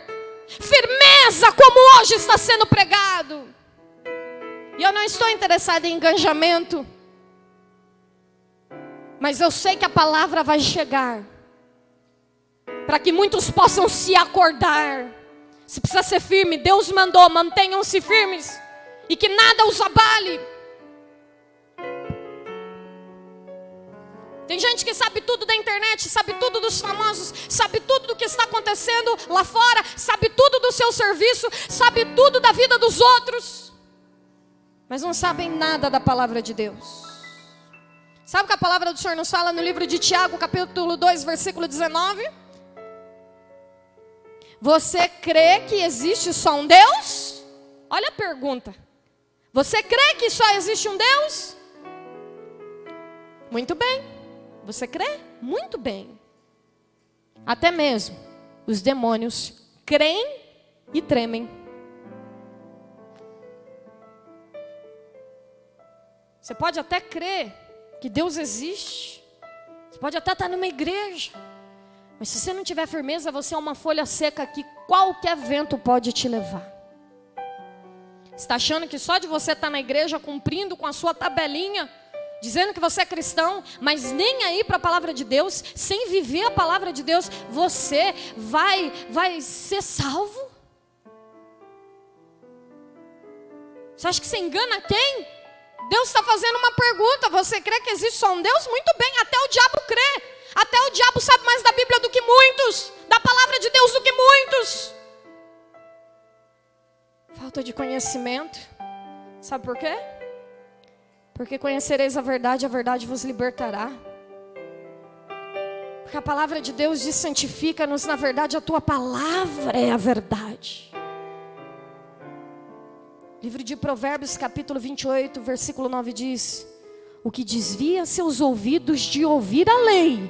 firmeza como hoje está sendo pregado. E eu não estou interessada em engajamento. Mas eu sei que a palavra vai chegar. Para que muitos possam se acordar. Se precisa ser firme, Deus mandou, mantenham-se firmes. E que nada os abale. Tem gente que sabe tudo da internet, sabe tudo dos famosos, sabe tudo do que está acontecendo lá fora, sabe tudo do seu serviço, sabe tudo da vida dos outros. Mas não sabem nada da palavra de Deus. Sabe o que a palavra do Senhor nos fala no livro de Tiago, capítulo 2, versículo 19? Você crê que existe só um Deus? Olha a pergunta. Você crê que só existe um Deus? Muito bem. Você crê? Muito bem. Até mesmo os demônios creem e tremem. Você pode até crer que Deus existe. Você pode até estar numa igreja. Mas se você não tiver firmeza, você é uma folha seca que qualquer vento pode te levar. Você está achando que só de você estar na igreja cumprindo com a sua tabelinha, dizendo que você é cristão, mas nem aí para a palavra de Deus, sem viver a palavra de Deus, você vai ser salvo? Você acha que você engana quem? Deus está fazendo uma pergunta. Você crê que existe só um Deus? Muito bem, até o diabo crê. Até o diabo sabe mais da Bíblia do que muitos, da palavra de Deus do que muitos. Falta de conhecimento. Sabe por quê? Porque conhecereis a verdade vos libertará. Porque a palavra de Deus diz: santifica-nos, na verdade a tua palavra é a verdade. Livro de Provérbios, capítulo 28, versículo 9 diz: o que desvia seus ouvidos de ouvir a lei,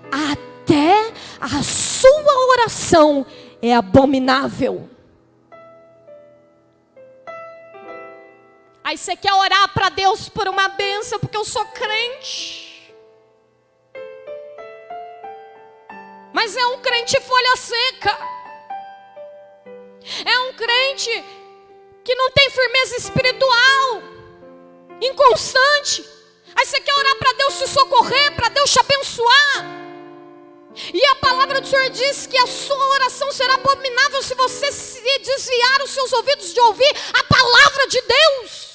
até a sua oração é abominável. Aí você quer orar para Deus por uma bênção, porque eu sou crente. Mas é um crente folha seca. É um crente que não tem firmeza espiritual, inconstante. Aí você quer orar para Deus te socorrer, para Deus te abençoar. E a palavra do Senhor diz que a sua oração será abominável se você se desviar os seus ouvidos de ouvir a palavra de Deus.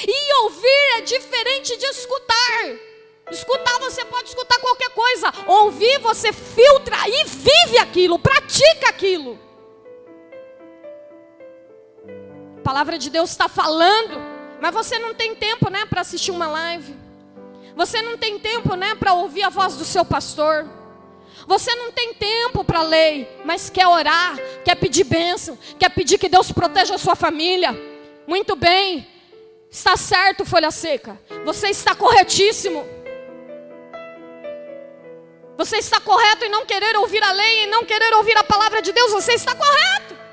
E ouvir é diferente de escutar. Escutar, você pode escutar qualquer coisa. Ouvir, você filtra e vive aquilo, pratica aquilo. A palavra de Deus está falando, mas você não tem tempo, né, para assistir uma live. Você não tem tempo, né, para ouvir a voz do seu pastor. Você não tem tempo para ler, mas quer orar, quer pedir bênção, quer pedir que Deus proteja a sua família. Muito bem, está certo, folha seca. Você está corretíssimo. Você está correto em não querer ouvir a lei, em não querer ouvir a palavra de Deus. Você está correto.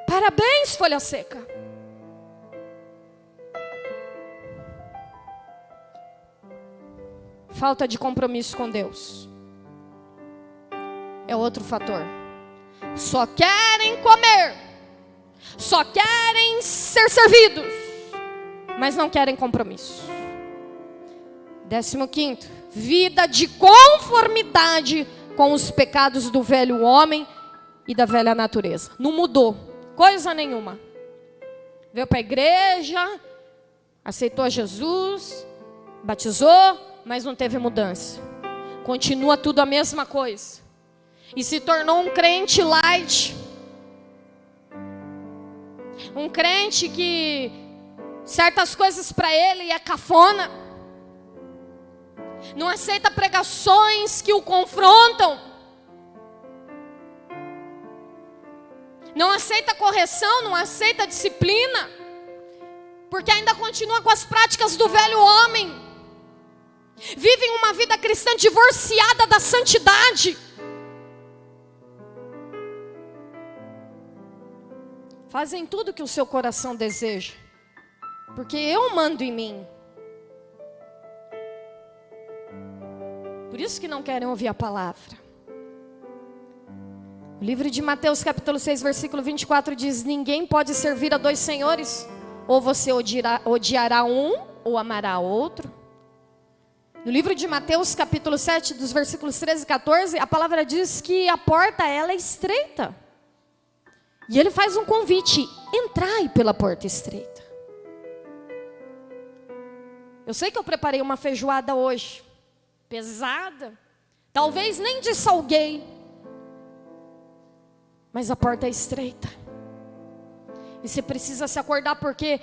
Parabéns, folha seca. Falta de compromisso com Deus é outro fator. Só querem comer, só querem ser servidos, mas não querem compromisso. 15º, vida de conformidade com os pecados do velho homem e da velha natureza. Não mudou coisa nenhuma. Veio para a igreja, aceitou Jesus, batizou, mas não teve mudança. Continua tudo a mesma coisa. E se tornou um crente light. Um crente que certas coisas para ele é cafona. Não aceita pregações que o confrontam. Não aceita correção, não aceita disciplina. Porque ainda continua com as práticas do velho homem. Vivem uma vida cristã divorciada da santidade. Fazem tudo que o seu coração deseja, porque eu mando em mim. Por isso que não querem ouvir a palavra. O livro de Mateus capítulo 6, versículo 24 diz: ninguém pode servir a dois senhores, ou você odiará um, ou amará outro. No livro de Mateus capítulo 7, dos versículos 13 e 14, a palavra diz que a porta ela é estreita. E ele faz um convite: entrai pela porta estreita. Eu sei que eu preparei uma feijoada hoje, pesada, talvez nem de salguei, mas a porta é estreita. E você precisa se acordar, porque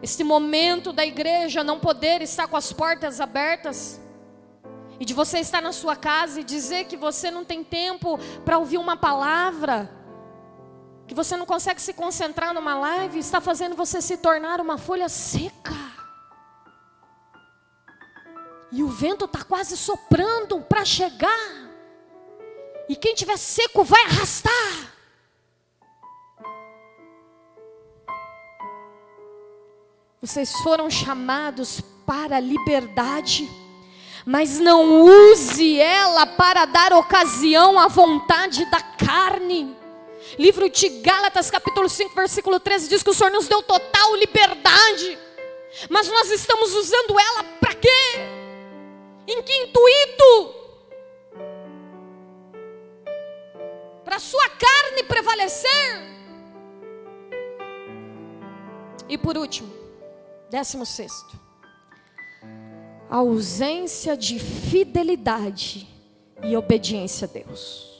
esse momento da igreja não poder estar com as portas abertas, e de você estar na sua casa e dizer que você não tem tempo para ouvir uma palavra, que você não consegue se concentrar numa live, está fazendo você se tornar uma folha seca. E o vento está quase soprando para chegar, e quem tiver seco vai arrastar. Vocês foram chamados para a liberdade, mas não use ela para dar ocasião à vontade da carne. Livro de Gálatas capítulo 5, versículo 13 diz que o Senhor nos deu total liberdade, mas nós estamos usando ela para quê? Em que intuito? Para a sua carne prevalecer? E por último, 16º, a ausência de fidelidade e obediência a Deus.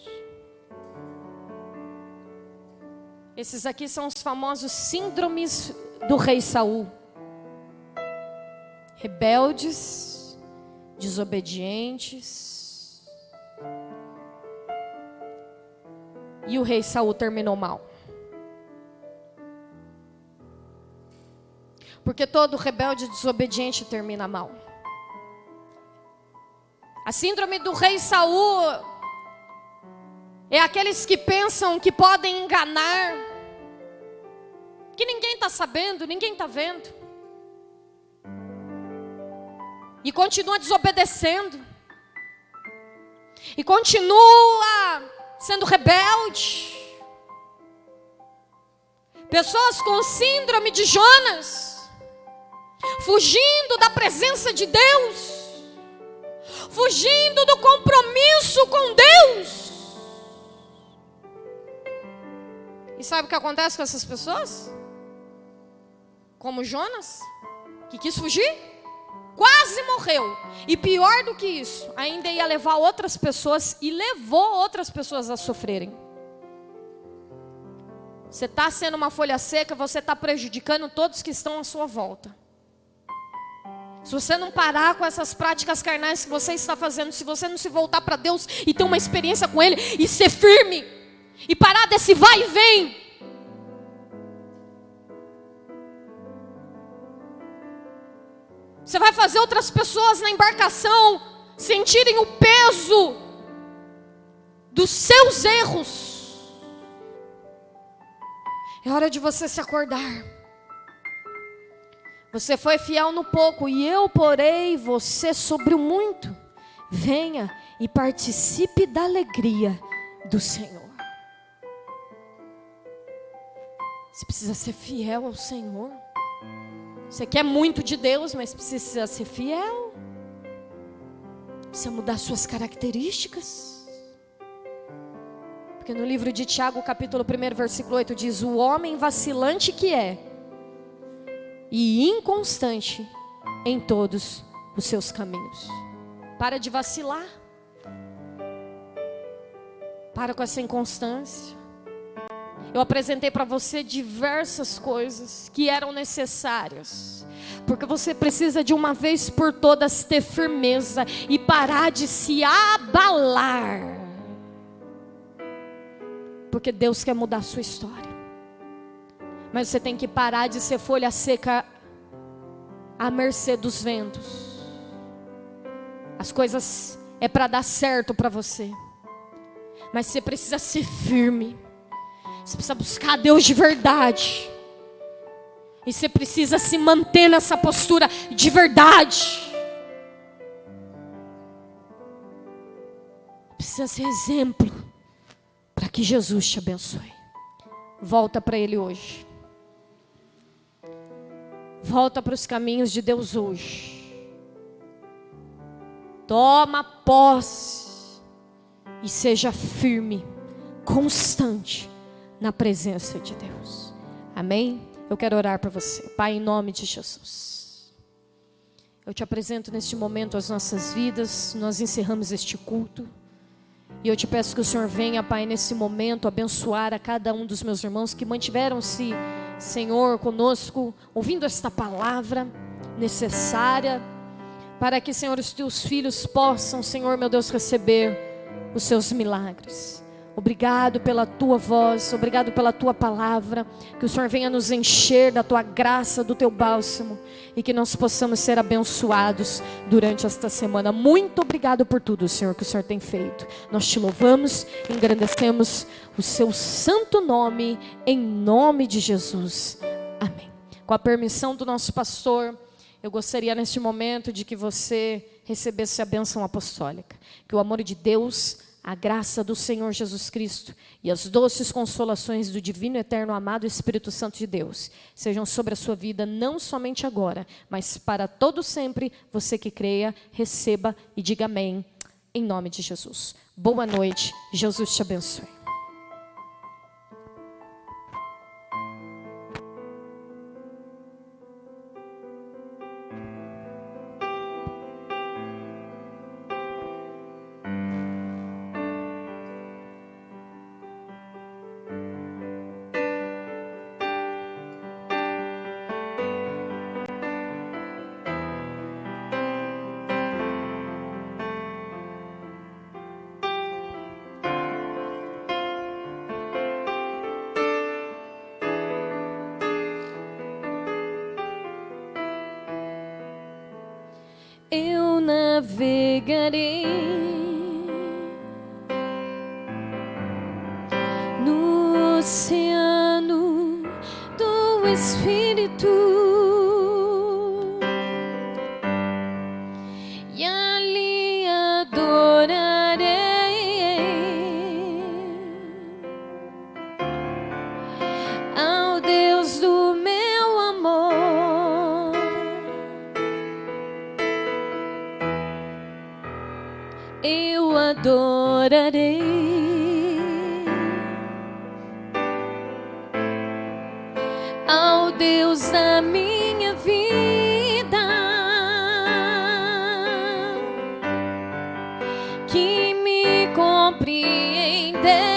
Esses aqui são os famosos síndromes do rei Saul: rebeldes, desobedientes. E o rei Saul terminou mal. Porque todo rebelde e desobediente termina mal. A síndrome do rei Saul é aqueles que pensam que podem enganar, que ninguém está sabendo, ninguém está vendo, e continua desobedecendo, e continua sendo rebelde. Pessoas com síndrome de Jonas, fugindo da presença de Deus, fugindo do compromisso com Deus. E sabe o que acontece com essas pessoas? Como Jonas, que quis fugir, quase morreu. E pior do que isso, ainda ia levar outras pessoas, e levou outras pessoas a sofrerem. Você está sendo uma folha seca, você está prejudicando todos que estão à sua volta. Se você não parar com essas práticas carnais que você está fazendo, se você não se voltar para Deus e ter uma experiência com Ele, e ser firme, e parar desse vai e vem, você vai fazer outras pessoas na embarcação sentirem o peso dos seus erros. É hora de você se acordar. Você foi fiel no pouco, e eu porei você sobre o muito. Venha e participe da alegria do Senhor. Você precisa ser fiel ao Senhor. Você quer muito de Deus, mas precisa ser fiel. Precisa mudar suas características. Porque no livro de Tiago, capítulo 1, versículo 8, diz: o homem vacilante que é, e inconstante em todos os seus caminhos. Para de vacilar. Para com essa inconstância. Eu apresentei para você diversas coisas que eram necessárias, porque você precisa de uma vez por todas ter firmeza e parar de se abalar, porque Deus quer mudar a sua história. Mas você tem que parar de ser folha seca à mercê dos ventos. As coisas é para dar certo para você, mas você precisa ser firme. Você precisa buscar a Deus de verdade. E você precisa se manter nessa postura de verdade. Precisa ser exemplo para Que Jesus te abençoe. Volta para Ele hoje. Volta para os caminhos de Deus hoje. Toma posse e seja firme, constante na presença de Deus. Amém? Eu quero orar para você. Pai, em nome de Jesus, eu te apresento neste momento as nossas vidas. Nós encerramos este culto. E eu te peço que o Senhor venha, Pai, nesse momento abençoar a cada um dos meus irmãos que mantiveram-se, Senhor, conosco, ouvindo esta palavra necessária, para que, Senhor, os teus filhos possam, Senhor, meu Deus, receber os seus milagres. Obrigado pela tua voz, obrigado pela tua palavra, que o Senhor venha nos encher da tua graça, do teu bálsamo, e que nós possamos ser abençoados durante esta semana. Muito obrigado por tudo, Senhor, que o Senhor tem feito. Nós te louvamos, engrandecemos o seu santo nome, em nome de Jesus. Amém. Com a permissão do nosso pastor, eu gostaria neste momento de que você recebesse a bênção apostólica. Que o amor de Deus, a graça do Senhor Jesus Cristo e as doces consolações do divino, eterno, amado Espírito Santo de Deus sejam sobre a sua vida, não somente agora, mas para todo sempre. Você que creia, receba e diga amém, em nome de Jesus. Boa noite, Jesus te abençoe. Eu navegarei no oceano do Espírito e ali adorarei ao Deus do meu amor. Eu adorarei ao Deus da minha vida, que me compreendeu